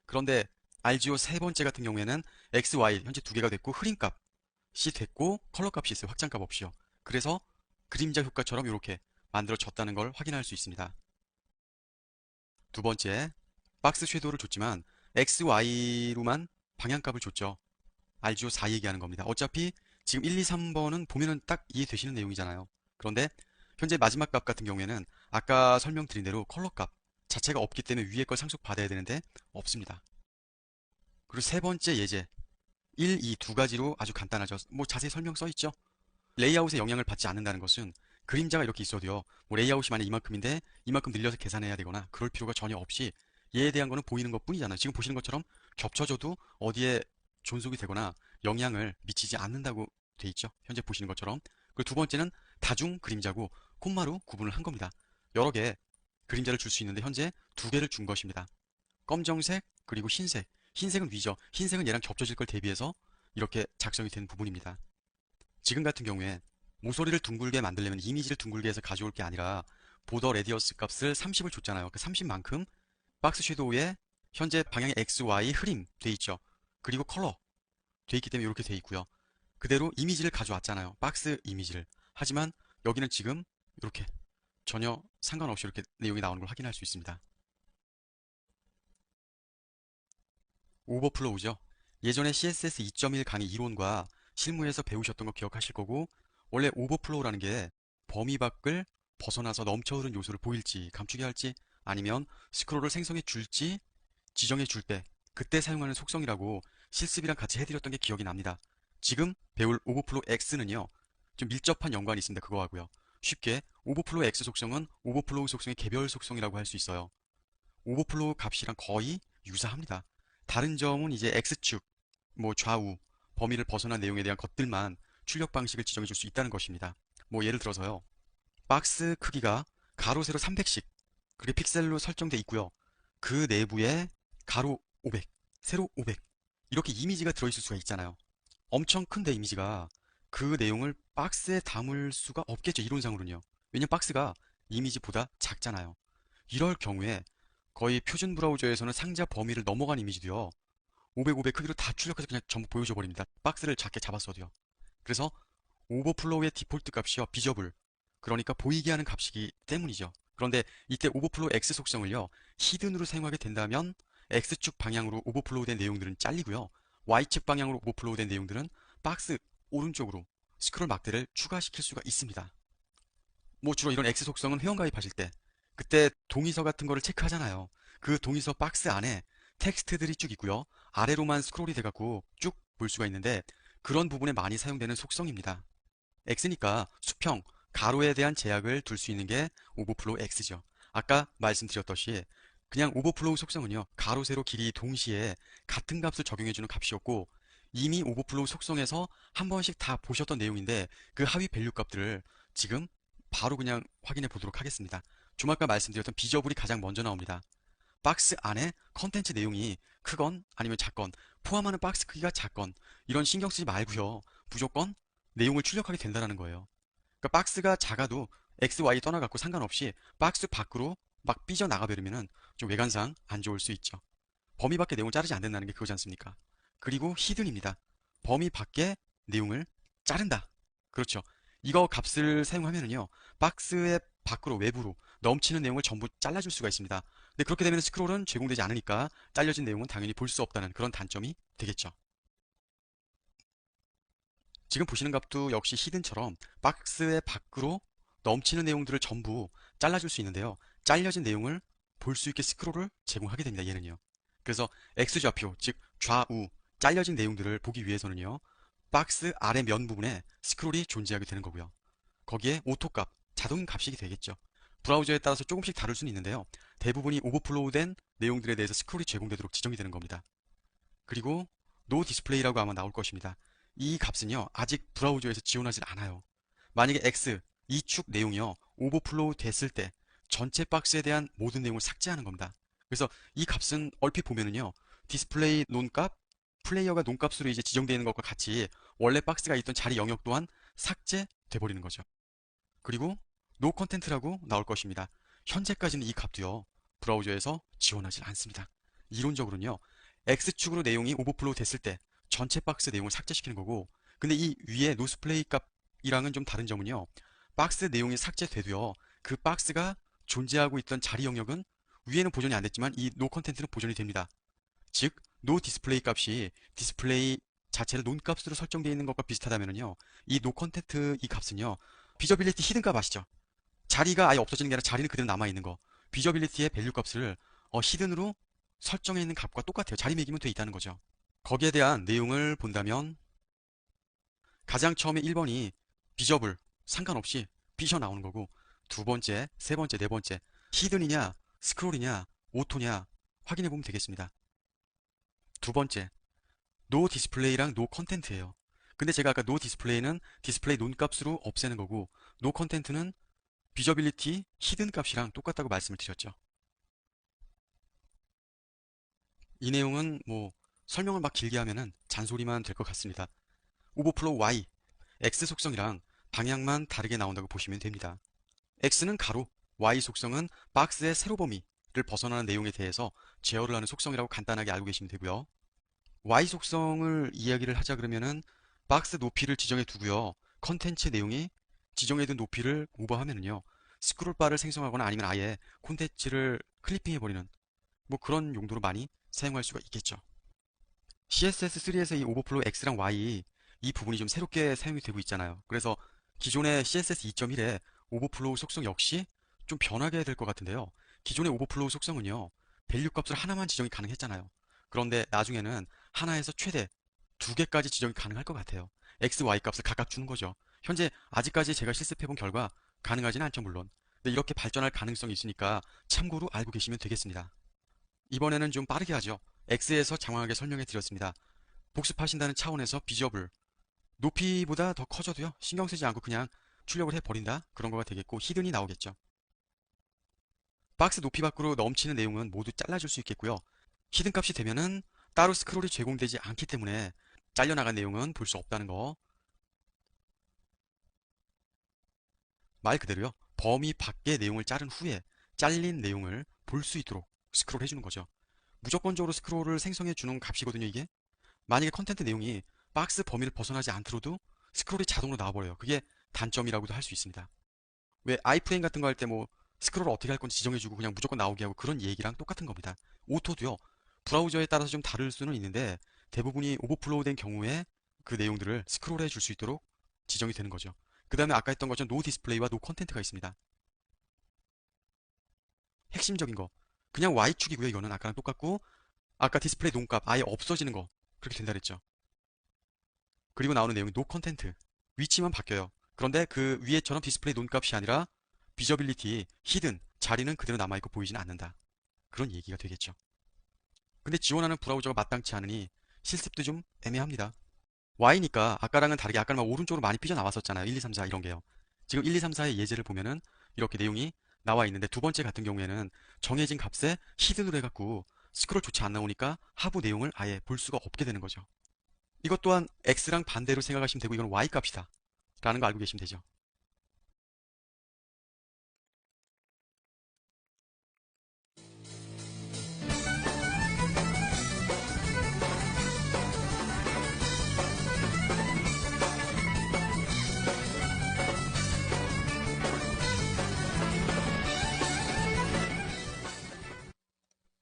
그런데 RGO 세 번째 같은 경우에는 XY 현재 두 개가 됐고 흐림 값이 됐고 컬러 값이 있어요. 확장 값 없이요. 그래서 그림자 효과처럼 이렇게 만들어졌다는 걸 확인할 수 있습니다. 두 번째, 박스 섀도우를 줬지만 XY로만 방향값을 줬죠. RGO 4 얘기하는 겁니다. 어차피 지금 1, 2, 3번은 보면은 딱 이해되시는 내용이잖아요. 그런데 현재 마지막 값 같은 경우에는 아까 설명드린 대로 컬러 값 자체가 없기 때문에 위에 걸 상속받아야 되는데 없습니다. 그리고 세 번째 예제 1, 2 두 가지로 아주 간단하죠. 뭐 자세히 설명 써 있죠. 레이아웃에 영향을 받지 않는다는 것은 그림자가 이렇게 있어도요, 뭐 레이아웃이 만약 이만큼인데 이만큼 늘려서 계산해야 되거나 그럴 필요가 전혀 없이 얘에 대한 거는 보이는 것 뿐이잖아요. 지금 보시는 것처럼 겹쳐져도 어디에 존속이 되거나 영향을 미치지 않는다고 돼 있죠. 현재 보시는 것처럼. 그리고 두 번째는 다중 그림자고 콤마로 구분을 한 겁니다. 여러 개 그림자를 줄 수 있는데 현재 두 개를 준 것입니다. 검정색 그리고 흰색. 흰색은 위죠. 흰색은 얘랑 겹쳐질 걸 대비해서 이렇게 작성이 된 부분입니다. 지금 같은 경우에 모서리를 둥글게 만들려면 이미지를 둥글게 해서 가져올 게 아니라 보더 레디어스 값을 30을 줬잖아요. 그 30만큼 박스 섀도우에 현재 방향의 X, Y 흐림 돼 있죠. 그리고 컬러 돼 있기 때문에 이렇게 돼 있고요. 그대로 이미지를 가져왔잖아요. 박스 이미지를. 하지만 여기는 지금 이렇게 전혀 상관없이 이렇게 내용이 나오는 걸 확인할 수 있습니다. 오버플로우죠. 예전에 CSS 2.1 강의 이론과 실무에서 배우셨던 거 기억하실 거고, 원래 오버플로우라는 게 범위 밖을 벗어나서 넘쳐 흐른 요소를 보일지 감추게 할지 아니면 스크롤을 생성해 줄지 지정해 줄 때 그때 사용하는 속성이라고 실습이랑 같이 해드렸던 게 기억이 납니다. 지금 배울 오버플로우 X는요, 좀 밀접한 연관이 있습니다. 그거 하고요. 쉽게 오버플로우 X 속성은 오버플로우 속성의 개별 속성이라고 할 수 있어요. 오버플로우 값이랑 거의 유사합니다. 다른 점은 이제 X축, 뭐 좌우, 범위를 벗어난 내용에 대한 것들만 출력 방식을 지정해 줄 수 있다는 것입니다. 뭐 예를 들어서요. 박스 크기가 가로 세로 300씩 그게 픽셀로 설정돼 있고요. 그 내부에 가로 500, 세로 500 이렇게 이미지가 들어있을 수가 있잖아요. 엄청 큰데 이미지가 그 내용을 박스에 담을 수가 없겠죠. 이론상으로는요. 왜냐면 박스가 이미지보다 작잖아요. 이럴 경우에 거의 표준 브라우저에서는 상자 범위를 넘어간 이미지도요. 500, 500 크기로 다 출력해서 그냥 전부 보여줘 버립니다. 박스를 작게 잡았어도요. 그래서 오버플로우의 디폴트 값이요. 비저블. 그러니까 보이게 하는 값이기 때문이죠. 그런데 이때 오버플로우 X 속성을요. 히든으로 사용하게 된다면 X축 방향으로 오버플로우 된 내용들은 잘리고요. Y축 방향으로 오버플로우 된 내용들은 박스 오른쪽으로 스크롤 막대를 추가시킬 수가 있습니다. 뭐 주로 이런 X 속성은 회원가입하실 때 그때 동의서 같은 거를 체크하잖아요. 그 동의서 박스 안에 텍스트들이 쭉 있고요. 아래로만 스크롤이 돼갖고 쭉 볼 수가 있는데 그런 부분에 많이 사용되는 속성입니다. X니까 수평, 가로에 대한 제약을 둘 수 있는 게 오버플로우 X죠. 아까 말씀드렸듯이 그냥 오버플로우 속성은요. 가로, 세로, 길이 동시에 같은 값을 적용해주는 값이었고 이미 오버플로우 속성에서 한 번씩 다 보셨던 내용인데 그 하위 밸류 값들을 지금 바로 그냥 확인해 보도록 하겠습니다. 좀 아까 말씀드렸던 비저블이 가장 먼저 나옵니다. 박스 안에 컨텐츠 내용이 크건 아니면 작건, 포함하는 박스 크기가 작건 이런 신경 쓰지 말고요. 무조건 내용을 출력하게 된다는 거예요. 그러니까 박스가 작아도 X, Y 떠나갖고 상관없이 박스 밖으로 막 삐져나가 버리면은 좀 외관상 안 좋을 수 있죠. 범위 밖에 내용을 자르지 않는다는 게 그거지 않습니까? 그리고 히든입니다. 범위 밖에 내용을 자른다. 그렇죠. 이거 값을 사용하면은요, 박스의 밖으로 외부로 넘치는 내용을 전부 잘라줄 수가 있습니다. 근데 그렇게 되면 스크롤은 제공되지 않으니까 잘려진 내용은 당연히 볼 수 없다는 그런 단점이 되겠죠. 지금 보시는 값도 역시 히든처럼 박스의 밖으로 넘치는 내용들을 전부 잘라줄 수 있는데요. 잘려진 내용을 볼 수 있게 스크롤을 제공하게 됩니다. 얘는요. 그래서 X좌표, 즉 좌우 잘려진 내용들을 보기 위해서는요. 박스 아래 면 부분에 스크롤이 존재하게 되는 거고요. 거기에 오토값, 자동 값이 되겠죠. 브라우저에 따라서 조금씩 다를 수는 있는데요. 대부분이 오버플로우된 내용들에 대해서 스크롤이 제공되도록 지정이 되는 겁니다. 그리고 노 디스플레이라고 아마 나올 것입니다. 이 값은요, 아직 브라우저에서 지원하지 않아요. 만약에 X, 이 축 내용이요, 오버플로우 됐을 때 전체 박스에 대한 모든 내용을 삭제하는 겁니다. 그래서 이 값은 얼핏 보면은요, 디스플레이 논값, 플레이어가 논값으로 이제 지정되어 있는 것과 같이 원래 박스가 있던 자리 영역 또한 삭제돼 버리는 거죠. 그리고 노 컨텐트라고 나올 것입니다. 현재까지는 이 값도요, 브라우저에서 지원하지 않습니다. 이론적으로는요, X축으로 내용이 오버플로우 됐을 때 전체 박스 내용을 삭제시키는 거고, 근데 이 위에 노스플레이 값이랑은 좀 다른 점은요, 박스 내용이 삭제돼도요, 그 박스가 존재하고 있던 자리 영역은 위에는 보존이 안 됐지만 이 노 컨텐트는 보존이 됩니다. 즉, 노 디스플레이 값이 디스플레이 자체를 논 값으로 설정되어 있는 것과 비슷하다면요, 이 노 컨텐트 이 값은요, 비저빌리티 히든 값 아시죠? 자리가 아예 없어지는 게 아니라 자리는 그대로 남아있는 거. 비저빌리티의 밸류 값을 히든으로 설정해 있는 값과 똑같아요. 자리 매기면 돼 있다는 거죠. 거기에 대한 내용을 본다면 가장 처음에 1번이 비저블 상관없이 삐져 나오는 거고, 두 번째, 세 번째, 네 번째 히든이냐 스크롤이냐 오토냐 확인해 보면 되겠습니다. 두 번째 노 디스플레이랑 노 컨텐트예요. 근데 제가 아까 노 디스플레이는 디스플레이 논 값으로 없애는 거고 노 컨텐트는 비저빌리티 히든 값이랑 똑같다고 말씀을 드렸죠. 이 내용은 뭐 설명을 막 길게 하면은 잔소리만 될 것 같습니다. 오버플로우 Y, X 속성이랑 방향만 다르게 나온다고 보시면 됩니다. X는 가로, Y 속성은 박스의 세로 범위를 벗어나는 내용에 대해서 제어를 하는 속성이라고 간단하게 알고 계시면 되고요. Y 속성을 이야기를 하자 그러면은 박스 높이를 지정해 두고요. 컨텐츠 내용이 지정해둔 높이를 오버하면은요. 스크롤 바를 생성하거나 아니면 아예 콘텐츠를 클리핑해버리는 뭐 그런 용도로 많이 사용할 수가 있겠죠. CSS3에서 이 오버플로우 X랑 Y 이 부분이 좀 새롭게 사용이 되고 있잖아요. 그래서 기존의 CSS 2.1의 오버플로우 속성 역시 좀 변하게 될 것 같은데요. 기존의 오버플로우 속성은요, 밸류 값을 하나만 지정이 가능했잖아요. 그런데 나중에는 하나에서 최대 두 개까지 지정이 가능할 것 같아요. x, y 값을 각각 주는 거죠. 현재 아직까지 제가 실습해본 결과 가능하지는 않죠, 물론. 근데 이렇게 발전할 가능성이 있으니까 참고로 알고 계시면 되겠습니다. 이번에는 좀 빠르게 하죠. x에서 장황하게 설명해 드렸습니다. 복습하신다는 차원에서 비저블, 높이보다 더 커져도요, 신경 쓰지 않고 그냥 출력을 해버린다? 그런 거가 되겠고, 히든이 나오겠죠. 박스 높이 밖으로 넘치는 내용은 모두 잘라줄 수 있겠고요. 히든 값이 되면은 따로 스크롤이 제공되지 않기 때문에 잘려나간 내용은 볼 수 없다는 거. 말 그대로요. 범위 밖의 내용을 자른 후에 잘린 내용을 볼 수 있도록 스크롤 해주는 거죠. 무조건적으로 스크롤을 생성해 주는 값이거든요, 이게. 만약에 컨텐트 내용이 박스 범위를 벗어나지 않더라도 스크롤이 자동으로 나와버려요. 그게 단점이라고도 할 수 있습니다. 왜 아이프레임 같은 거 할 때 뭐 스크롤을 어떻게 할 건지 지정해주고 그냥 무조건 나오게 하고 그런 얘기랑 똑같은 겁니다. 오토도요. 브라우저에 따라서 좀 다를 수는 있는데 대부분이 오버플로우 된 경우에 그 내용들을 스크롤해 줄 수 있도록 지정이 되는 거죠. 그 다음에 아까 했던 것처럼 노 디스플레이와 노 컨텐트가 있습니다. 핵심적인 거. 그냥 Y축이고요. 이거는 아까랑 똑같고 아까 디스플레이 논값 아예 없어지는 거. 그렇게 된다 그랬죠. 그리고 나오는 내용이 노 컨텐트. 위치만 바뀌어요. 그런데 그 위에처럼 디스플레이 논값이 아니라 비저빌리티, 히든, 자리는 그대로 남아있고 보이지는 않는다. 그런 얘기가 되겠죠. 근데 지원하는 브라우저가 마땅치 않으니 실습도 좀 애매합니다. Y니까 아까랑은 다르게 아까는 막 오른쪽으로 많이 삐져나왔었잖아요. 1, 2, 3, 4 이런 게요. 지금 1, 2, 3, 4의 예제를 보면은 이렇게 내용이 나와 있는데 두 번째 같은 경우에는 정해진 값에 히든으로 해갖고 스크롤조차 안 나오니까 하부 내용을 아예 볼 수가 없게 되는 거죠. 이것 또한 X랑 반대로 생각하시면 되고 이건 Y 값이다 라는 거 알고 계시면 되죠.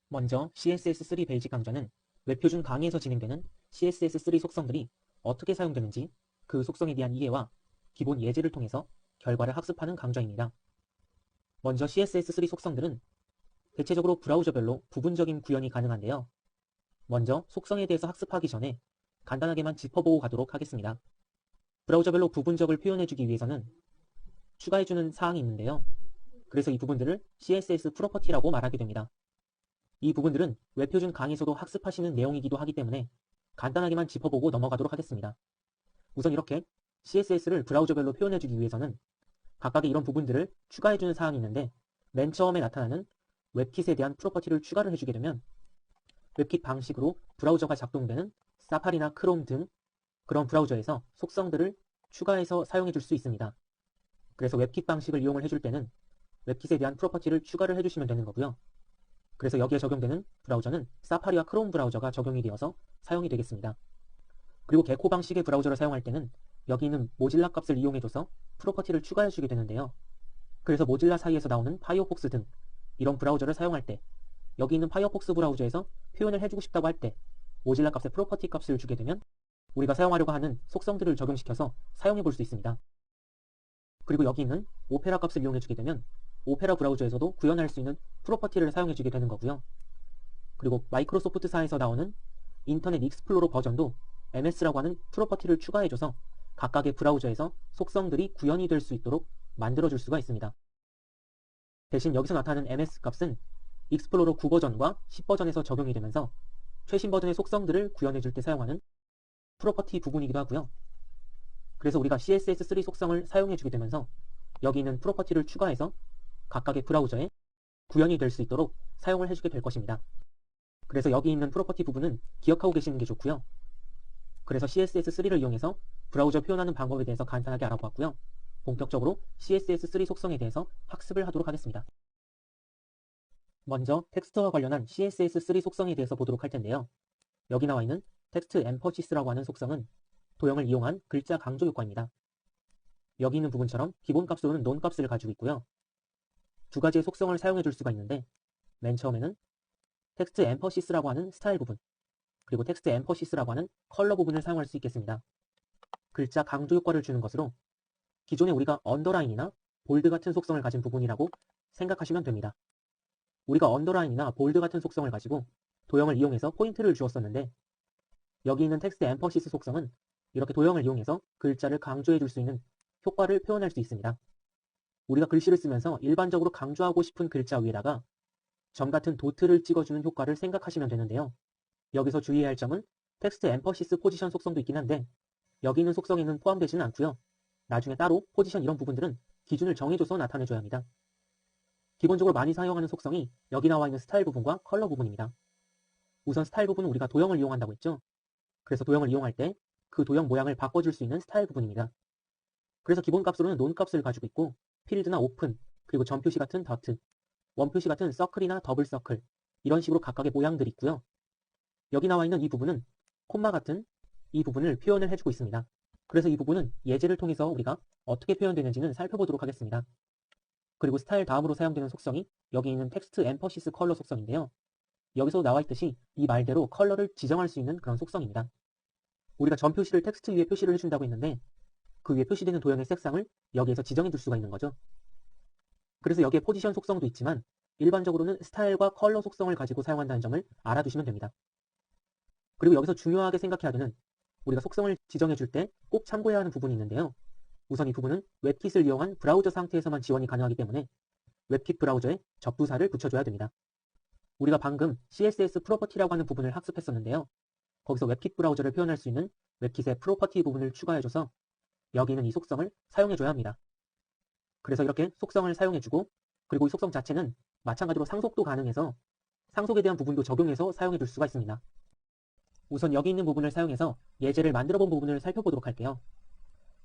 먼저 CSS3 베이직 강좌는 웹표준 강의에서 진행되는 CSS3 속성들이 어떻게 사용되는지 그 속성에 대한 이해와 기본 예제를 통해서 결과를 학습하는 강좌입니다. 먼저 CSS3 속성들은 대체적으로 브라우저별로 부분적인 구현이 가능한데요. 먼저 속성에 대해서 학습하기 전에 간단하게만 짚어보고 가도록 하겠습니다. 브라우저별로 부분적을 표현해주기 위해서는 추가해주는 사항이 있는데요. 그래서 이 부분들을 CSS 프로퍼티라고 말하게 됩니다. 이 부분들은 웹표준 강의에서도 학습하시는 내용이기도 하기 때문에 간단하게만 짚어보고 넘어가도록 하겠습니다. 우선 이렇게 CSS를 브라우저별로 표현해주기 위해서는 각각의 이런 부분들을 추가해주는 사항이 있는데 맨 처음에 나타나는 웹킷에 대한 프로퍼티를 추가를 해주게 되면 웹킷 방식으로 브라우저가 작동되는 사파리나 크롬 등 그런 브라우저에서 속성들을 추가해서 사용해줄 수 있습니다. 그래서 웹킷 방식을 이용을 해줄 때는 웹킷에 대한 프로퍼티를 추가를 해주시면 되는 거고요. 그래서 여기에 적용되는 브라우저는 사파리와 크롬 브라우저가 적용이 되어서 사용이 되겠습니다. 그리고 개코 방식의 브라우저를 사용할 때는 여기 있는 모질라 값을 이용해줘서 프로퍼티를 추가해주게 되는데요. 그래서 모질라 사이에서 나오는 파이어폭스 등 이런 브라우저를 사용할 때 여기 있는 파이어폭스 브라우저에서 표현을 해주고 싶다고 할 때 모질라 값의 프로퍼티 값을 주게 되면 우리가 사용하려고 하는 속성들을 적용시켜서 사용해 볼 수 있습니다. 그리고 여기 있는 오페라 값을 이용해주게 되면 오페라 브라우저에서도 구현할 수 있는 프로퍼티를 사용해주게 되는 거고요. 그리고 마이크로소프트사에서 나오는 인터넷 익스플로러 버전도 MS라고 하는 프로퍼티를 추가해줘서 각각의 브라우저에서 속성들이 구현이 될 수 있도록 만들어줄 수가 있습니다. 대신 여기서 나타나는 MS 값은 익스플로러 9 버전과 10 버전에서 적용이 되면서 최신 버전의 속성들을 구현해줄 때 사용하는 프로퍼티 부분이기도 하고요. 그래서 우리가 CSS3 속성을 사용해주게 되면서 여기 있는 프로퍼티를 추가해서 각각의 브라우저에 구현이 될 수 있도록 사용을 해주게 될 것입니다. 그래서 여기 있는 프로퍼티 부분은 기억하고 계시는 게 좋고요. 그래서 CSS3를 이용해서 브라우저 표현하는 방법에 대해서 간단하게 알아보았고요. 본격적으로 CSS3 속성에 대해서 학습을 하도록 하겠습니다. 먼저 텍스트와 관련한 CSS3 속성에 대해서 보도록 할 텐데요. 여기 나와 있는 텍스트 엠퍼시스라고 하는 속성은 도형을 이용한 글자 강조 효과입니다. 여기 있는 부분처럼 기본 값으로는 논 값을 가지고 있고요. 두 가지의 속성을 사용해 줄 수가 있는데 맨 처음에는 텍스트 엠퍼시스라고 하는 스타일 부분 그리고 텍스트 엠퍼시스라고 하는 컬러 부분을 사용할 수 있겠습니다. 글자 강조 효과를 주는 것으로 기존에 우리가 언더라인이나 볼드 같은 속성을 가진 부분이라고 생각하시면 됩니다. 우리가 언더라인이나 볼드 같은 속성을 가지고 도형을 이용해서 포인트를 주었었는데 여기 있는 텍스트 엠퍼시스 속성은 이렇게 도형을 이용해서 글자를 강조해 줄 수 있는 효과를 표현할 수 있습니다. 우리가 글씨를 쓰면서 일반적으로 강조하고 싶은 글자 위에다가 점 같은 도트를 찍어주는 효과를 생각하시면 되는데요. 여기서 주의해야 할 점은 텍스트 엠퍼시스 포지션 속성도 있긴 한데 여기 있는 속성에는 포함되지는 않고요. 나중에 따로 포지션 이런 부분들은 기준을 정해줘서 나타내줘야 합니다. 기본적으로 많이 사용하는 속성이 여기 나와 있는 스타일 부분과 컬러 부분입니다. 우선 스타일 부분은 우리가 도형을 이용한다고 했죠. 그래서 도형을 이용할 때 그 도형 모양을 바꿔줄 수 있는 스타일 부분입니다. 그래서 기본 값으로는 논 값을 가지고 있고 필드나 오픈, 그리고 점 표시 같은 더트, 원 표시 같은 서클이나 더블 서클 이런 식으로 각각의 모양들이 있고요. 여기 나와 있는 이 부분은 콤마 같은 이 부분을 표현을 해주고 있습니다. 그래서 이 부분은 예제를 통해서 우리가 어떻게 표현되는지는 살펴보도록 하겠습니다. 그리고 스타일 다음으로 사용되는 속성이 여기 있는 텍스트 엠퍼시스 컬러 속성인데요. 여기서 나와 있듯이 이 말대로 컬러를 지정할 수 있는 그런 속성입니다. 우리가 점 표시를 텍스트 위에 표시를 해준다고 했는데 그 위에 표시되는 도형의 색상을 여기에서 지정해 줄 수가 있는 거죠. 그래서 여기에 포지션 속성도 있지만 일반적으로는 스타일과 컬러 속성을 가지고 사용한다는 점을 알아두시면 됩니다. 그리고 여기서 중요하게 생각해야 되는 우리가 속성을 지정해 줄 때 꼭 참고해야 하는 부분이 있는데요. 우선 이 부분은 웹킷을 이용한 브라우저 상태에서만 지원이 가능하기 때문에 웹킷 브라우저에 접두사를 붙여줘야 됩니다. 우리가 방금 CSS 프로퍼티라고 하는 부분을 학습했었는데요. 거기서 웹킷 브라우저를 표현할 수 있는 웹킷의 프로퍼티 부분을 추가해줘서 여기 있는 이 속성을 사용해줘야 합니다. 그래서 이렇게 속성을 사용해주고 그리고 이 속성 자체는 마찬가지로 상속도 가능해서 상속에 대한 부분도 적용해서 사용해줄 수가 있습니다. 우선 여기 있는 부분을 사용해서 예제를 만들어 본 부분을 살펴보도록 할게요.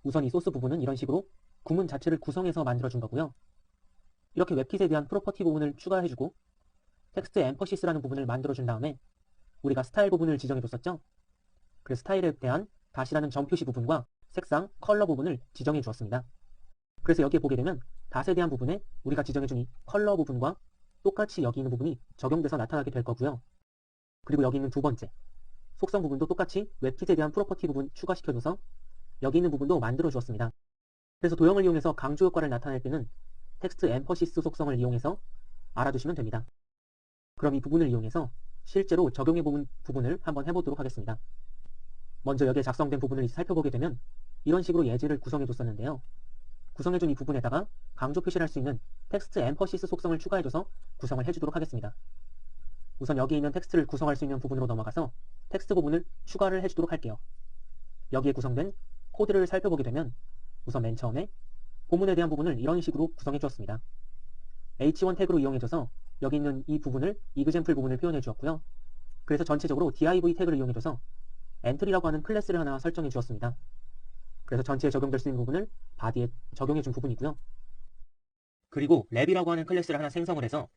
우선 이 소스 부분은 이런 식으로 구문 자체를 구성해서 만들어준 거고요. 이렇게 웹킷에 대한 프로퍼티 부분을 추가해주고 텍스트 엠퍼시스라는 부분을 만들어준 다음에 우리가 스타일 부분을 지정해줬었죠. 그래서 스타일에 대한 다시라는 점 표시 부분과 색상, 컬러 부분을 지정해 주었습니다. 그래서 여기에 보게 되면 닷에 대한 부분에 우리가 지정해준 이 컬러 부분과 똑같이 여기 있는 부분이 적용돼서 나타나게 될 거고요. 그리고 여기 있는 두 번째 속성 부분도 똑같이 웹킷에 대한 프로퍼티 부분 추가시켜줘서 여기 있는 부분도 만들어 주었습니다. 그래서 도형을 이용해서 강조 효과를 나타낼 때는 텍스트 엠퍼시스 속성을 이용해서 알아두시면 됩니다. 그럼 이 부분을 이용해서 실제로 적용해 본 부분을 한번 해보도록 하겠습니다. 먼저 여기에 작성된 부분을 살펴보게 되면 이런 식으로 예제를 구성해 줬었는데요. 구성해준 이 부분에다가 강조 표시를 할 수 있는 텍스트 엠퍼시스 속성을 추가해줘서 구성을 해주도록 하겠습니다. 우선 여기 있는 텍스트를 구성할 수 있는 부분으로 넘어가서 텍스트 부분을 추가를 해주도록 할게요. 여기에 구성된 코드를 살펴보게 되면 우선 맨 처음에 본문에 대한 부분을 이런 식으로 구성해 주었습니다. h1 태그로 이용해줘서 여기 있는 이 부분을 example 부분을 표현해 주었고요. 그래서 전체적으로 div 태그를 이용해줘서 엔트리라고 하는 클래스를 하나 설정해 주었습니다. 그래서 전체에 적용될 수 있는 부분을 바디에 적용해 준 부분이고요. 그리고 랩이라고 하는 클래스를 하나 생성을 해서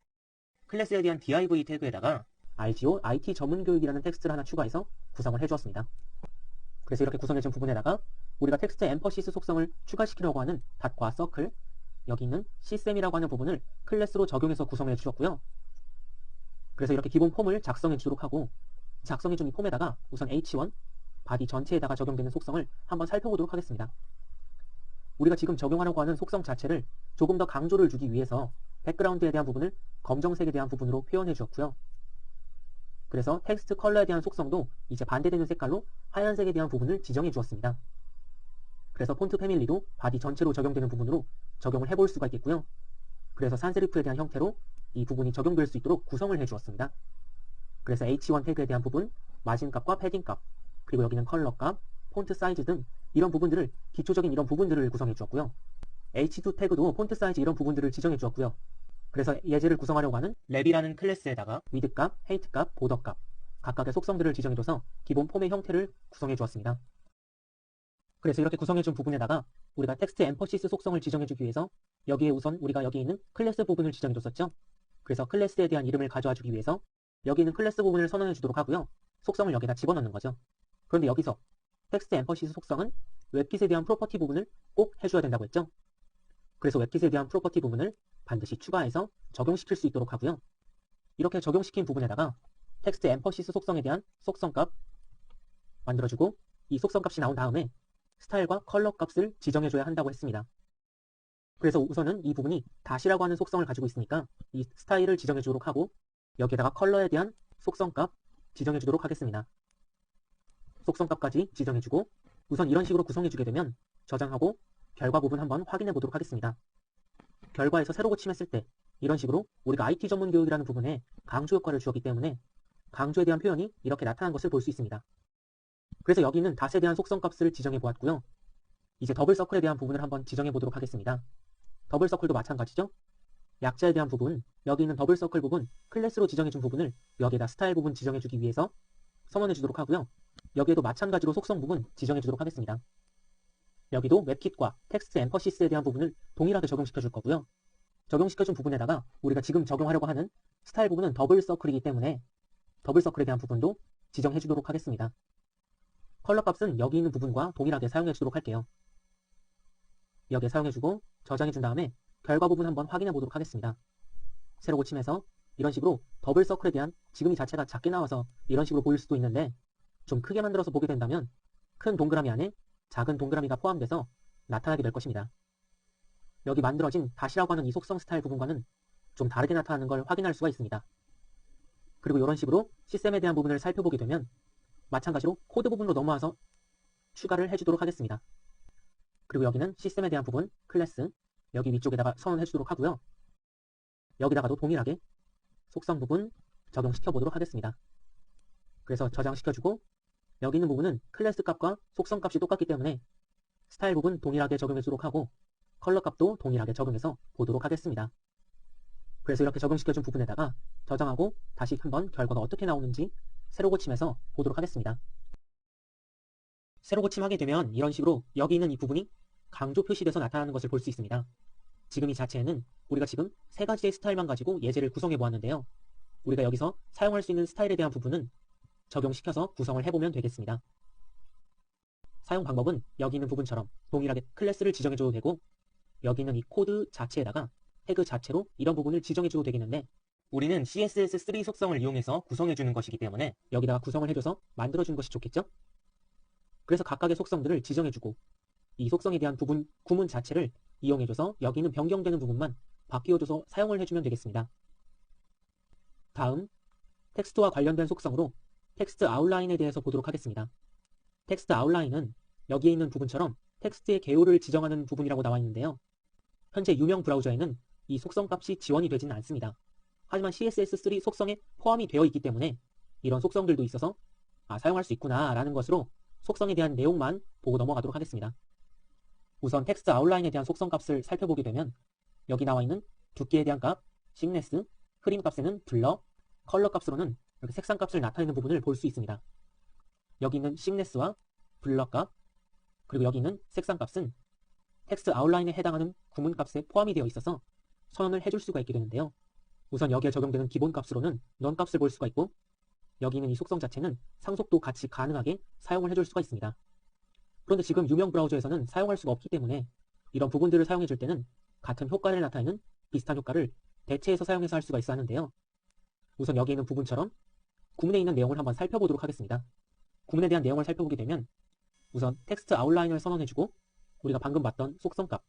클래스에 대한 div 태그에다가 RGO IT 전문 교육이라는 텍스트를 하나 추가해서 구성을 해주었습니다. 그래서 이렇게 구성해준 부분에다가 우리가 텍스트 엠퍼시스 속성을 추가시키려고 하는 닷과 서클, 여기 있는 csem이라고 하는 부분을 클래스로 적용해서 구성해 주었고요. 그래서 이렇게 기본 폼을 작성해 주도록 하고 작성해준 이 폼에다가 우선 h1 바디 전체에다가 적용되는 속성을 한번 살펴보도록 하겠습니다. 우리가 지금 적용하려고 하는 속성 자체를 조금 더 강조를 주기 위해서 백그라운드에 대한 부분을 검정색에 대한 부분으로 표현해 주었고요. 그래서 텍스트 컬러에 대한 속성도 이제 반대되는 색깔로 하얀색에 대한 부분을 지정해 주었습니다. 그래서 폰트 패밀리도 바디 전체로 적용되는 부분으로 적용을 해볼 수가 있겠고요. 그래서 산세리프에 대한 형태로 이 부분이 적용될 수 있도록 구성을 해 주었습니다. 그래서 h1 태그에 대한 부분, 마진값과 패딩값, 그리고 여기는 컬러값, 폰트 사이즈 등 이런 부분들을 기초적인 이런 부분들을 구성해 주었고요. h2 태그도 폰트 사이즈 이런 부분들을 지정해 주었고요. 그래서 예제를 구성하려고 하는 랩이라는 클래스에다가 위드값, 헤이트값, 보더값 각각의 속성들을 지정해줘서 기본 폼의 형태를 구성해 주었습니다. 그래서 이렇게 구성해준 부분에다가 우리가 텍스트 엠퍼시스 속성을 지정해주기 위해서 여기에 우선 우리가 여기 있는 클래스 부분을 지정해줬었죠. 그래서 클래스에 대한 이름을 가져와주기 위해서 여기 있는 클래스 부분을 선언해주도록 하고요. 속성을 여기다 집어넣는 거죠. 그런데 여기서 텍스트 엠퍼시스 속성은 웹킷에 대한 프로퍼티 부분을 꼭 해줘야 된다고 했죠. 그래서 웹킷에 대한 프로퍼티 부분을 반드시 추가해서 적용시킬 수 있도록 하고요. 이렇게 적용시킨 부분에다가 텍스트 엠퍼시스 속성에 대한 속성값 만들어주고 이 속성값이 나온 다음에 스타일과 컬러 값을 지정해줘야 한다고 했습니다. 그래서 우선은 이 부분이 다시라고 하는 속성을 가지고 있으니까 이 스타일을 지정해 주도록 하고 여기에다가 컬러에 대한 속성값 지정해 주도록 하겠습니다. 속성값까지 지정해 주고 우선 이런 식으로 구성해 주게 되면 저장하고 결과 부분 한번 확인해 보도록 하겠습니다. 결과에서 새로 고침했을 때 이런 식으로 우리가 IT 전문 교육이라는 부분에 강조 효과를 주었기 때문에 강조에 대한 표현이 이렇게 나타난 것을 볼 수 있습니다. 그래서 여기 있는 닷에 대한 속성값을 지정해 보았고요. 이제 더블 서클에 대한 부분을 한번 지정해 보도록 하겠습니다. 더블 서클도 마찬가지죠. 약자에 대한 부분, 여기 있는 더블 서클 부분, 클래스로 지정해 준 부분을 여기에다 스타일 부분 지정해 주기 위해서 선언해 주도록 하고요. 여기에도 마찬가지로 속성 부분 지정해 주도록 하겠습니다. 여기도 웹킷과 텍스트 엠퍼시스에 대한 부분을 동일하게 적용시켜 줄 거고요. 적용시켜 준 부분에다가 우리가 지금 적용하려고 하는 스타일 부분은 더블 서클이기 때문에 더블 서클에 대한 부분도 지정해 주도록 하겠습니다. 컬러 값은 여기 있는 부분과 동일하게 사용해 주도록 할게요. 여기에 사용해 주고 저장해 준 다음에 결과 부분 한번 확인해 보도록 하겠습니다. 새로 고침해서 이런 식으로 더블 서클에 대한 지금 이 자체가 작게 나와서 이런 식으로 보일 수도 있는데 좀 크게 만들어서 보게 된다면 큰 동그라미 안에 작은 동그라미가 포함돼서 나타나게 될 것입니다. 여기 만들어진 다시라고 하는 이 속성 스타일 부분과는 좀 다르게 나타나는 걸 확인할 수가 있습니다. 그리고 이런 식으로 시스템에 대한 부분을 살펴보게 되면 마찬가지로 코드 부분으로 넘어와서 추가를 해주도록 하겠습니다. 그리고 여기는 시스템에 대한 부분, 클래스, 여기 위쪽에다가 선언해 주도록 하고요. 여기다가도 동일하게 속성 부분 적용시켜 보도록 하겠습니다. 그래서 저장시켜주고 여기 있는 부분은 클래스 값과 속성 값이 똑같기 때문에 스타일 부분 동일하게 적용해 주도록 하고 컬러 값도 동일하게 적용해서 보도록 하겠습니다. 그래서 이렇게 적용시켜준 부분에다가 저장하고 다시 한번 결과가 어떻게 나오는지 새로 고침해서 보도록 하겠습니다. 새로 고침하게 되면 이런 식으로 여기 있는 이 부분이 강조 표시돼서 나타나는 것을 볼 수 있습니다. 지금 이 자체에는 우리가 지금 세 가지의 스타일만 가지고 예제를 구성해 보았는데요. 우리가 여기서 사용할 수 있는 스타일에 대한 부분은 적용시켜서 구성을 해보면 되겠습니다. 사용 방법은 여기 있는 부분처럼 동일하게 클래스를 지정해 줘도 되고 여기 있는 이 코드 자체에다가 태그 자체로 이런 부분을 지정해 줘도 되겠는데 우리는 CSS3 속성을 이용해서 구성해 주는 것이기 때문에 여기다가 구성을 해줘서 만들어 주는 것이 좋겠죠? 그래서 각각의 속성들을 지정해 주고 이 속성에 대한 부분 구문 자체를 이용해 줘서 여기 있는 변경되는 부분만 바뀌어 줘서 사용을 해주면 되겠습니다. 다음 텍스트와 관련된 속성으로 텍스트 아웃라인에 대해서 보도록 하겠습니다. 텍스트 아웃라인은 여기에 있는 부분처럼 텍스트의 개요를 지정하는 부분이라고 나와 있는데요. 현재 유명 브라우저에는 이 속성 값이 지원이 되지는 않습니다. 하지만 CSS3 속성에 포함이 되어 있기 때문에 이런 속성들도 있어서 사용할 수 있구나 라는 것으로 속성에 대한 내용만 보고 넘어가도록 하겠습니다. 우선 텍스트 아웃라인에 대한 속성 값을 살펴보게 되면 여기 나와 있는 두께에 대한 값, 싱네스, 흐림 값에는 블러, 컬러 값으로는 이렇게 색상 값을 나타내는 부분을 볼 수 있습니다. 여기 있는 싱네스와 블러 값, 그리고 여기 있는 색상 값은 텍스트 아웃라인에 해당하는 구문 값에 포함이 되어 있어서 선언을 해줄 수가 있게 되는데요. 우선 여기에 적용되는 기본 값으로는 넌 값을 볼 수가 있고 여기 있는 이 속성 자체는 상속도 같이 가능하게 사용을 해줄 수가 있습니다. 그런데 지금 유명 브라우저에서는 사용할 수가 없기 때문에 이런 부분들을 사용해 줄 때는 같은 효과를 나타내는 비슷한 효과를 대체해서 사용해서 할 수가 있어 하는데요. 우선 여기 있는 부분처럼 구문에 있는 내용을 한번 살펴보도록 하겠습니다. 구문에 대한 내용을 살펴보게 되면 우선 텍스트 아웃라인을 선언해주고 우리가 방금 봤던 속성 값,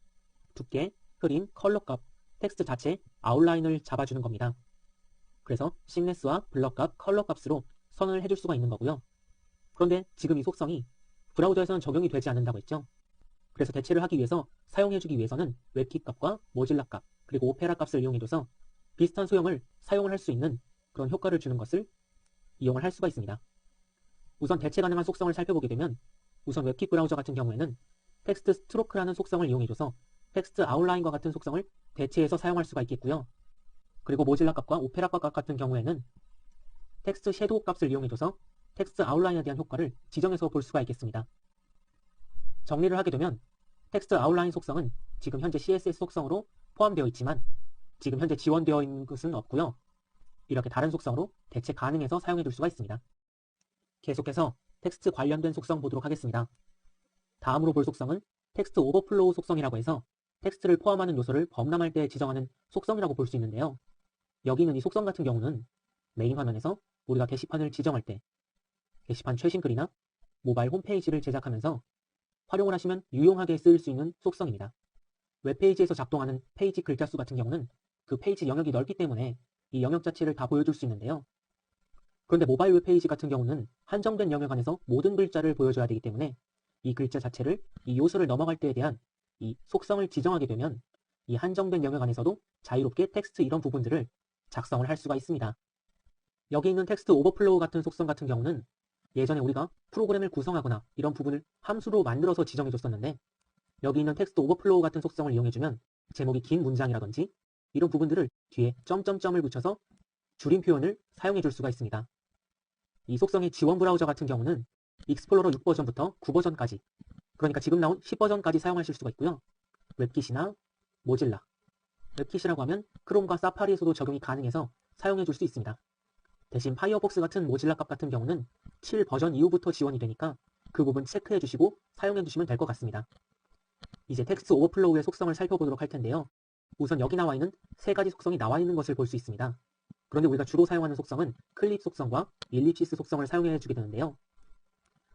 두께, 흐림, 컬러 값, 텍스트 자체 아웃라인을 잡아주는 겁니다. 그래서 싱네스와 블러 값, 컬러 값으로 선언을 해줄 수가 있는 거고요. 그런데 지금 이 속성이 브라우저에서는 적용이 되지 않는다고 했죠. 그래서 대체를 하기 위해서 사용해주기 위해서는 웹킷 값과 모질라 값, 그리고 오페라 값을 이용해줘서 비슷한 소형을 사용을 할 수 있는 그런 효과를 주는 것을 이용을 할 수가 있습니다. 우선 대체 가능한 속성을 살펴보게 되면 우선 웹킷 브라우저 같은 경우에는 텍스트 스트로크라는 속성을 이용해줘서 텍스트 아웃라인과 같은 속성을 대체해서 사용할 수가 있겠고요. 그리고 모질라 값과 오페라 값 같은 경우에는 텍스트 섀도우 값을 이용해줘서 텍스트 아웃라인에 대한 효과를 지정해서 볼 수가 있겠습니다. 정리를 하게 되면 텍스트 아웃라인 속성은 지금 현재 CSS 속성으로 포함되어 있지만 지금 현재 지원되어 있는 것은 없고요. 이렇게 다른 속성으로 대체 가능해서 사용해 둘 수가 있습니다. 계속해서 텍스트 관련된 속성 보도록 하겠습니다. 다음으로 볼 속성은 텍스트 오버플로우 속성이라고 해서 텍스트를 포함하는 요소를 범람할 때 지정하는 속성이라고 볼 수 있는데요. 여기 있는 이 속성 같은 경우는 메인 화면에서 우리가 게시판을 지정할 때 게시판 최신 글이나 모바일 홈페이지를 제작하면서 활용을 하시면 유용하게 쓰일 수 있는 속성입니다. 웹페이지에서 작동하는 페이지 글자 수 같은 경우는 그 페이지 영역이 넓기 때문에 이 영역 자체를 다 보여줄 수 있는데요. 그런데 모바일 웹페이지 같은 경우는 한정된 영역 안에서 모든 글자를 보여줘야 되기 때문에 이 글자 자체를 이 요소를 넘어갈 때에 대한 이 속성을 지정하게 되면 이 한정된 영역 안에서도 자유롭게 텍스트 이런 부분들을 작성을 할 수가 있습니다. 여기 있는 텍스트 오버플로우 같은 속성 같은 경우는 예전에 우리가 프로그램을 구성하거나 이런 부분을 함수로 만들어서 지정해 줬었는데 여기 있는 텍스트 오버플로우 같은 속성을 이용해주면 제목이 긴 문장이라든지 이런 부분들을 뒤에 점점점을 붙여서 줄임 표현을 사용해 줄 수가 있습니다. 이 속성의 지원 브라우저 같은 경우는 익스플로러 6버전부터 9버전까지 그러니까 지금 나온 10버전까지 사용하실 수가 있고요. 웹킷이나 모질라 웹킷이라고 하면 크롬과 사파리에서도 적용이 가능해서 사용해 줄 수 있습니다. 대신 파이어폭스 같은 모질라 값 같은 경우는 7버전 이후부터 지원이 되니까 그 부분 체크해 주시고 사용해 주시면 될 것 같습니다. 이제 텍스트 오버플로우의 속성을 살펴보도록 할 텐데요. 우선 여기 나와 있는 세 가지 속성이 나와 있는 것을 볼 수 있습니다. 그런데 우리가 주로 사용하는 속성은 클립 속성과 일립시스 속성을 사용해 주게 되는데요.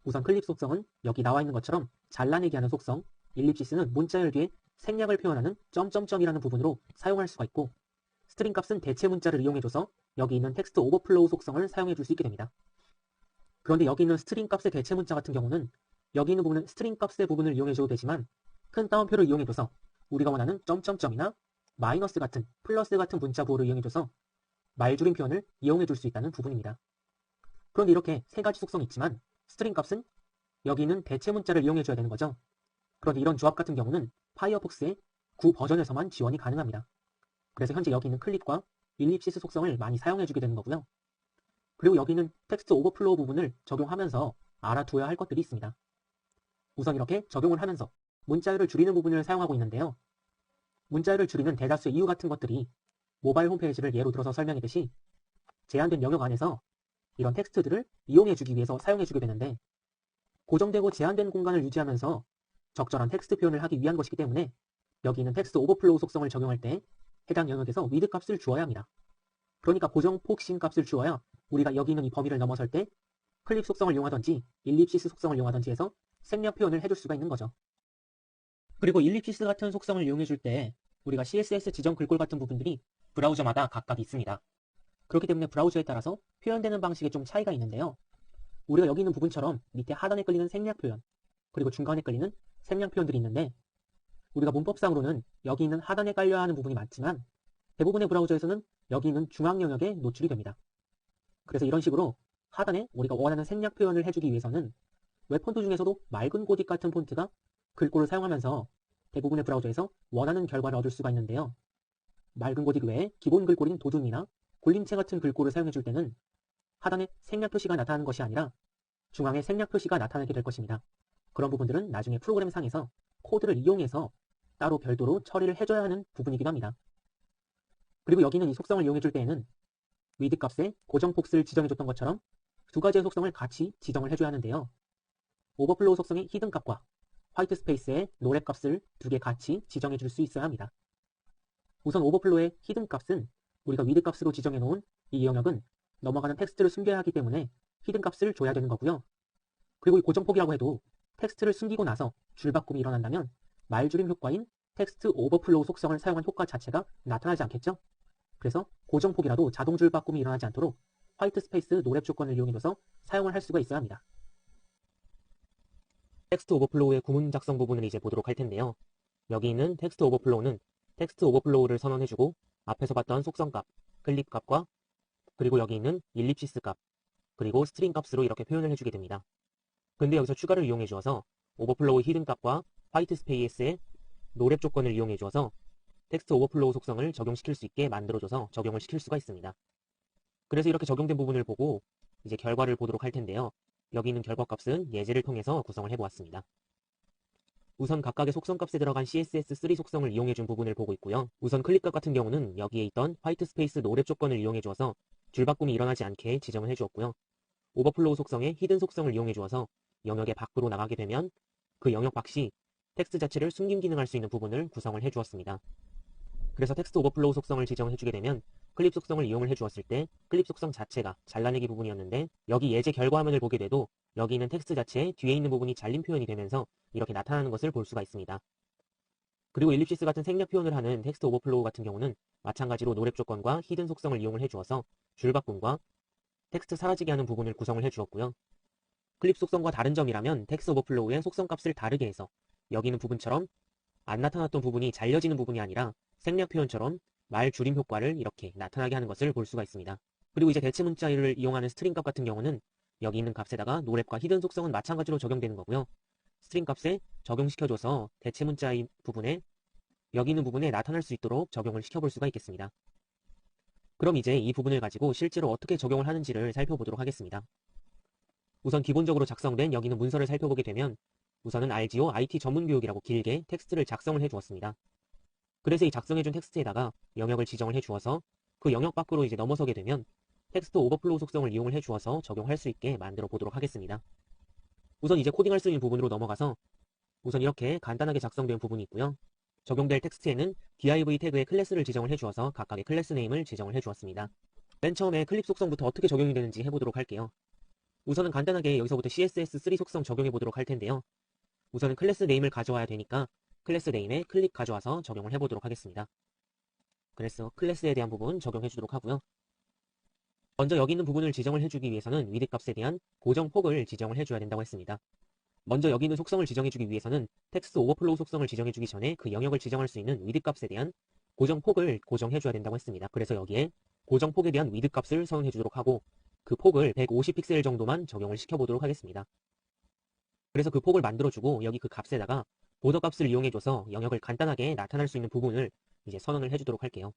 우선 클립 속성은 여기 나와 있는 것처럼 잘라내기 하는 속성, 일립시스는 문자열 뒤에 생략을 표현하는 점점점이라는 부분으로 사용할 수가 있고 스트링 값은 대체 문자를 이용해줘서 여기 있는 텍스트 오버플로우 속성을 사용해 줄 수 있게 됩니다. 그런데 여기 있는 스트링 값의 대체 문자 같은 경우는 여기 있는 부분은 스트링 값의 부분을 이용해줘도 되지만 큰 따옴표를 이용해줘서 우리가 원하는 점점점이나 마이너스 같은 플러스 같은 문자 부호를 이용해줘서 말줄임 표현을 이용해 줄 수 있다는 부분입니다. 그런데 이렇게 세 가지 속성이 있지만 스트링 값은 여기 있는 대체 문자를 이용해 줘야 되는 거죠. 그런데 이런 조합 같은 경우는 파이어폭스의 9버전에서만 지원이 가능합니다. 그래서 현재 여기 있는 클립과 일립시스 속성을 많이 사용해 주게 되는 거고요. 그리고 여기 있는 텍스트 오버플로우 부분을 적용하면서 알아두어야 할 것들이 있습니다. 우선 이렇게 적용을 하면서 문자열을 줄이는 부분을 사용하고 있는데요. 문자열을 줄이는 대다수의 이유 같은 것들이 모바일 홈페이지를 예로 들어서 설명했듯이 제한된 영역 안에서 이런 텍스트들을 이용해 주기 위해서 사용해 주게 되는데 고정되고 제한된 공간을 유지하면서 적절한 텍스트 표현을 하기 위한 것이기 때문에 여기 있는 텍스트 오버플로우 속성을 적용할 때 해당 영역에서 위드 값을 주어야 합니다. 그러니까 고정 폭신 값을 주어야 우리가 여기 있는 이 범위를 넘어설 때 클립 속성을 이용하든지 일립시스 속성을 이용하든지 해서 생략 표현을 해줄 수가 있는 거죠. 그리고 일립시스 같은 속성을 이용해 줄 때 우리가 CSS 지정 글꼴 같은 부분들이 브라우저마다 각각 있습니다. 그렇기 때문에 브라우저에 따라서 표현되는 방식에 좀 차이가 있는데요. 우리가 여기 있는 부분처럼 밑에 하단에 끌리는 생략 표현 그리고 중간에 끌리는 생략 표현들이 있는데 우리가 문법상으로는 여기 있는 하단에 깔려야 하는 부분이 많지만 대부분의 브라우저에서는 여기 있는 중앙 영역에 노출이 됩니다. 그래서 이런 식으로 하단에 우리가 원하는 생략 표현을 해주기 위해서는 웹폰트 중에서도 맑은 고딕 같은 폰트가 글꼴을 사용하면서 대부분의 브라우저에서 원하는 결과를 얻을 수가 있는데요. 맑은 고딕 외에 기본 글꼴인 도둠이나 골림체 같은 글꼴을 사용해 줄 때는 하단에 생략 표시가 나타나는 것이 아니라 중앙에 생략 표시가 나타나게 될 것입니다. 그런 부분들은 나중에 프로그램 상에서 코드를 이용해서 따로 별도로 처리를 해줘야 하는 부분이기도 합니다. 그리고 여기는 이 속성을 이용해 줄 때에는 위드 값에 고정 폭스를 지정해 줬던 것처럼 두 가지의 속성을 같이 지정을 해줘야 하는데요. 오버플로우 속성의 히든 값과 화이트 스페이스의 노랩 값을 두 개 같이 지정해 줄 수 있어야 합니다. 우선 오버플로우의 히든 값은 우리가 위드 값으로 지정해 놓은 이 영역은 넘어가는 텍스트를 숨겨야 하기 때문에 히든 값을 줘야 되는 거고요. 그리고 이 고정폭이라고 해도 텍스트를 숨기고 나서 줄바꿈이 일어난다면 말줄임 효과인 텍스트 오버플로우 속성을 사용한 효과 자체가 나타나지 않겠죠? 그래서 고정폭이라도 자동 줄바꿈이 일어나지 않도록 화이트 스페이스 노랩 조건을 이용해줘서 사용을 할 수가 있어야 합니다. 텍스트 오버플로우의 구문 작성 부분을 이제 보도록 할 텐데요. 여기 있는 텍스트 오버플로우는 텍스트 오버플로우를 선언해주고 앞에서 봤던 속성값, 클립 값과 그리고 여기 있는 일립시스 값, 그리고 스트링 값으로 이렇게 표현을 해주게 됩니다. 근데 여기서 추가를 이용해 주어서 오버플로우 히든 값과 화이트 스페이스의 노랩 조건을 이용해 주어서 텍스트 오버플로우 속성을 적용시킬 수 있게 만들어줘서 적용을 시킬 수가 있습니다. 그래서 이렇게 적용된 부분을 보고 이제 결과를 보도록 할 텐데요. 여기 있는 결과값은 예제를 통해서 구성을 해보았습니다. 우선 각각의 속성값에 들어간 CSS3 속성을 이용해준 부분을 보고 있고요. 우선 클립값 같은 경우는 여기에 있던 화이트 스페이스 노랩 조건을 이용해 주어서 줄바꿈이 일어나지 않게 지정을 해주었고요. 오버플로우 속성의 히든 속성을 이용해 주어서 영역의 밖으로 나가게 되면 그 영역 밖이 텍스트 자체를 숨김 기능할 수 있는 부분을 구성을 해주었습니다. 그래서 텍스트 오버플로우 속성을 지정을 해주게 되면 클립 속성을 이용을 해주었을 때 클립 속성 자체가 잘라내기 부분이었는데 여기 예제 결과 화면을 보게 돼도 여기 있는 텍스트 자체에 뒤에 있는 부분이 잘린 표현이 되면서 이렇게 나타나는 것을 볼 수가 있습니다. 그리고 일립시스 같은 생략 표현을 하는 텍스트 오버플로우 같은 경우는 마찬가지로 노랩 조건과 히든 속성을 이용을 해주어서 줄바꿈과 텍스트 사라지게 하는 부분을 구성을 해주었고요. 클립 속성과 다른 점이라면 텍스트 오버플로우의 속성 값을 다르게 해서 여기 있는 부분처럼 안 나타났던 부분이 잘려지는 부분이 아니라 생략 표현처럼 말 줄임 효과를 이렇게 나타나게 하는 것을 볼 수가 있습니다. 그리고 이제 대체 문자를 이용하는 스트링 값 같은 경우는 여기 있는 값에다가 노랩과 히든 속성은 마찬가지로 적용되는 거고요. 스트링 값에 적용시켜줘서 대체 문자의 부분에 여기 있는 부분에 나타날 수 있도록 적용을 시켜볼 수가 있겠습니다. 그럼 이제 이 부분을 가지고 실제로 어떻게 적용을 하는지를 살펴보도록 하겠습니다. 우선 기본적으로 작성된 여기 있는 문서를 살펴보게 되면 우선은 RGO IT 전문교육이라고 길게 텍스트를 작성을 해주었습니다. 그래서 이 작성해준 텍스트에다가 영역을 지정을 해주어서 그 영역 밖으로 이제 넘어서게 되면 텍스트 오버플로우 속성을 이용을 해주어서 적용할 수 있게 만들어 보도록 하겠습니다. 우선 이제 코딩할 수 있는 부분으로 넘어가서 우선 이렇게 간단하게 작성된 부분이 있고요. 적용될 텍스트에는 div 태그의 클래스를 지정을 해주어서 각각의 클래스 네임을 지정을 해주었습니다. 맨 처음에 클립 속성부터 어떻게 적용이 되는지 해보도록 할게요. 우선은 간단하게 여기서부터 CSS3 속성 적용해 보도록 할 텐데요. 우선은 클래스 네임을 가져와야 되니까 클래스 네임에 클립 가져와서 적용을 해보도록 하겠습니다. 그래서 클래스에 대한 부분 적용해 주도록 하고요. 먼저 여기 있는 부분을 지정을 해주기 위해서는 위드 값에 대한 고정 폭을 지정을 해줘야 된다고 했습니다. 먼저 여기 있는 속성을 지정해주기 위해서는 텍스트 오버플로우 속성을 지정해주기 전에 그 영역을 지정할 수 있는 위드 값에 대한 고정 폭을 고정해줘야 된다고 했습니다. 그래서 여기에 고정 폭에 대한 위드 값을 사용해주도록 하고 그 폭을 150 픽셀 정도만 적용을 시켜보도록 하겠습니다. 그래서 그 폭을 만들어주고 여기 그 값에다가 보더 값을 이용해줘서 영역을 간단하게 나타날 수 있는 부분을 이제 선언을 해주도록 할게요.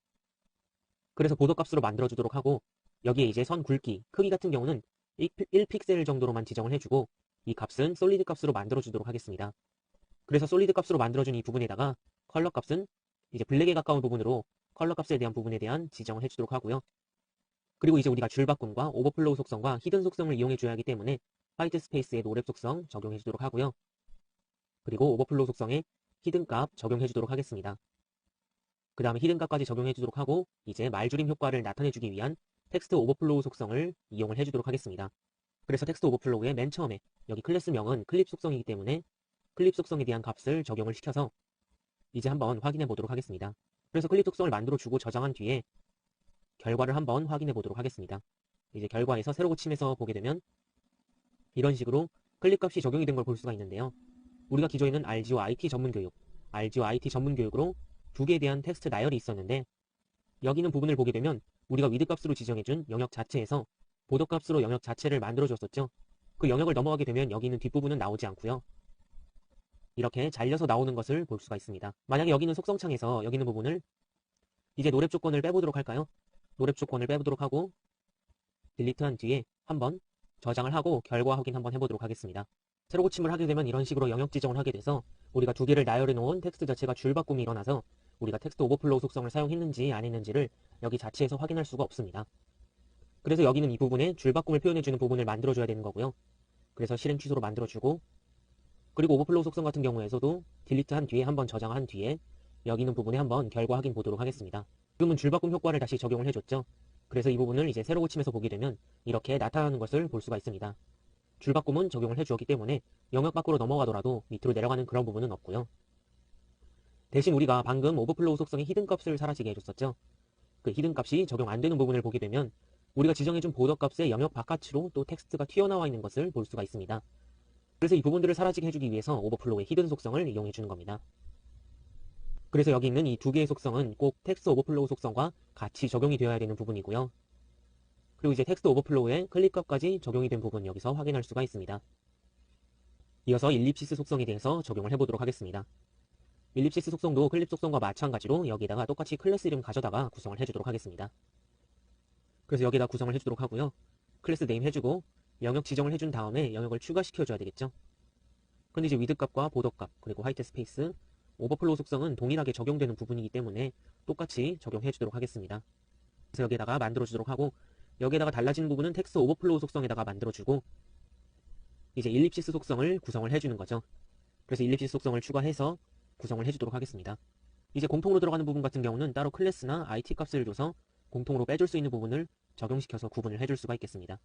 그래서 보더 값으로 만들어주도록 하고 여기에 이제 선 굵기, 크기 같은 경우는 1픽셀 정도로만 지정을 해주고 이 값은 솔리드 값으로 만들어주도록 하겠습니다. 그래서 솔리드 값으로 만들어준 이 부분에다가 컬러 값은 이제 블랙에 가까운 부분으로 컬러 값에 대한 부분에 대한 지정을 해주도록 하고요. 그리고 이제 우리가 줄바꿈과 오버플로우 속성과 히든 속성을 이용해줘야 하기 때문에 화이트 스페이스의 노랩 속성 적용해주도록 하고요. 그리고 오버플로우 속성에 히든 값 적용해주도록 하겠습니다. 그 다음에 히든 값까지 적용해주도록 하고 이제 말줄임 효과를 나타내주기 위한 텍스트 오버플로우 속성을 이용을 해주도록 하겠습니다. 그래서 텍스트 오버플로우의 맨 처음에 여기 클래스명은 클립 속성이기 때문에 클립 속성에 대한 값을 적용을 시켜서 이제 한번 확인해 보도록 하겠습니다. 그래서 클립 속성을 만들어주고 저장한 뒤에 결과를 한번 확인해 보도록 하겠습니다. 이제 결과에서 새로 고침해서 보게 되면 이런 식으로 클립 값이 적용이 된 걸 볼 수가 있는데요. 우리가 기존에는 RGO IT 전문교육, RGO IT 전문교육으로 두 개에 대한 텍스트 나열이 있었는데 여기 있는 부분을 보게 되면 우리가 위드 값으로 지정해준 영역 자체에서 보더 값으로 영역 자체를 만들어 줬었죠. 그 영역을 넘어가게 되면 여기 있는 뒷부분은 나오지 않고요. 이렇게 잘려서 나오는 것을 볼 수가 있습니다. 만약에 여기 있는 속성창에서 여기 있는 부분을 이제 노랩 조건을 빼보도록 할까요? 노랩 조건을 빼보도록 하고 딜리트한 뒤에 한번 저장을 하고 결과 확인 한번 해보도록 하겠습니다. 새로 고침을 하게 되면 이런 식으로 영역 지정을 하게 돼서 우리가 두 개를 나열해 놓은 텍스트 자체가 줄바꿈이 일어나서 우리가 텍스트 오버플로우 속성을 사용했는지 안 했는지를 여기 자체에서 확인할 수가 없습니다. 그래서 여기는 이 부분에 줄바꿈을 표현해주는 부분을 만들어줘야 되는 거고요. 그래서 실행 취소로 만들어주고 그리고 오버플로우 속성 같은 경우에서도 딜리트한 뒤에 한번 저장한 뒤에 여기 있는 부분에 한번 결과 확인 보도록 하겠습니다. 지금은 줄바꿈 효과를 다시 적용을 해줬죠. 그래서 이 부분을 이제 새로 고침해서 보게 되면 이렇게 나타나는 것을 볼 수가 있습니다. 줄바꿈은 적용을 해주었기 때문에 영역 밖으로 넘어가더라도 밑으로 내려가는 그런 부분은 없고요. 대신 우리가 방금 오버플로우 속성의 히든 값을 사라지게 해줬었죠. 그 히든 값이 적용 안 되는 부분을 보게 되면 우리가 지정해준 보더 값의 영역 바깥으로 또 텍스트가 튀어나와 있는 것을 볼 수가 있습니다. 그래서 이 부분들을 사라지게 해주기 위해서 오버플로우의 히든 속성을 이용해 주는 겁니다. 그래서 여기 있는 이 두 개의 속성은 꼭 텍스트 오버플로우 속성과 같이 적용이 되어야 되는 부분이고요. 그리고 이제 텍스트 오버플로우의 클립 값까지 적용이 된 부분 여기서 확인할 수가 있습니다. 이어서 일립시스 속성에 대해서 적용을 해보도록 하겠습니다. 일립시스 속성도 클립 속성과 마찬가지로 여기다가 똑같이 클래스 이름 가져다가 구성을 해주도록 하겠습니다. 그래서 여기다 구성을 해주도록 하고요. 클래스 네임 해주고 영역 지정을 해준 다음에 영역을 추가시켜줘야 되겠죠. 근데 이제 위드 값과 보더 값 그리고 화이트 스페이스 오버플로우 속성은 동일하게 적용되는 부분이기 때문에 똑같이 적용해주도록 하겠습니다. 그래서 여기에다가 만들어주도록 하고 여기에다가 달라지는 부분은 텍스트 오버플로우 속성에다가 만들어주고 이제 일립시스 속성을 구성을 해주는 거죠. 그래서 일립시스 속성을 추가해서 구성을 해주도록 하겠습니다. 이제 공통으로 들어가는 부분 같은 경우는 따로 클래스나 IT 값을 줘서 공통으로 빼줄 수 있는 부분을 적용시켜서 구분을 해줄 수가 있겠습니다.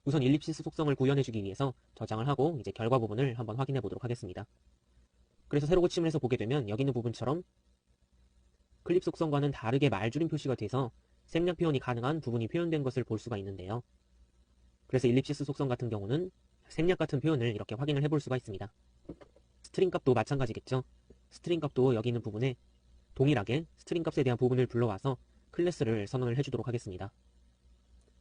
우선 일립시스 속성을 구현해주기 위해서 저장을 하고 이제 결과 부분을 한번 확인해 보도록 하겠습니다. 그래서 세로 고침을 해서 보게 되면 여기 있는 부분처럼 클립 속성과는 다르게 말줄임 표시가 돼서 생략 표현이 가능한 부분이 표현된 것을 볼 수가 있는데요. 그래서 일립시스 속성 같은 경우는 생략 같은 표현을 이렇게 확인을 해볼 수가 있습니다. 스트링 값도 마찬가지겠죠. 스트링 값도 여기 있는 부분에 동일하게 스트링 값에 대한 부분을 불러와서 클래스를 선언을 해주도록 하겠습니다.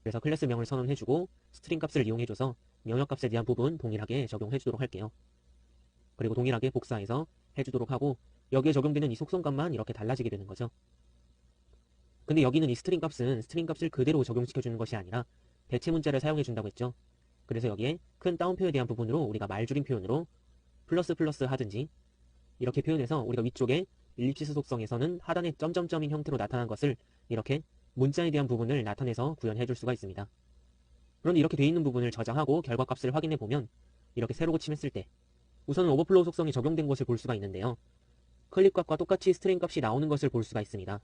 그래서 클래스 명을 선언해주고 스트링 값을 이용해줘서 명령 값에 대한 부분 동일하게 적용해주도록 할게요. 그리고 동일하게 복사해서 해주도록 하고 여기에 적용되는 이 속성 값만 이렇게 달라지게 되는 거죠. 근데 여기는 이 스트링 값은 스트링 값을 그대로 적용시켜주는 것이 아니라 대체 문자를 사용해준다고 했죠. 그래서 여기에 큰 따옴표에 대한 부분으로 우리가 말줄임 표현으로 플러스 플러스 하든지 이렇게 표현해서 우리가 위쪽에 일립시스 속성에서는 하단에 점점점인 형태로 나타난 것을 이렇게 문자에 대한 부분을 나타내서 구현해 줄 수가 있습니다. 그런데 이렇게 되어 있는 부분을 저장하고 결과값을 확인해 보면 이렇게 세로 고침했을 때 우선은 오버플로우 속성이 적용된 것을 볼 수가 있는데요. 클립 값과 똑같이 스트링 값이 나오는 것을 볼 수가 있습니다.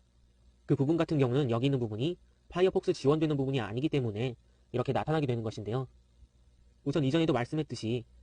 그 부분 같은 경우는 여기 있는 부분이 파이어폭스 지원되는 부분이 아니기 때문에 이렇게 나타나게 되는 것인데요. 우선 이전에도 말씀했듯이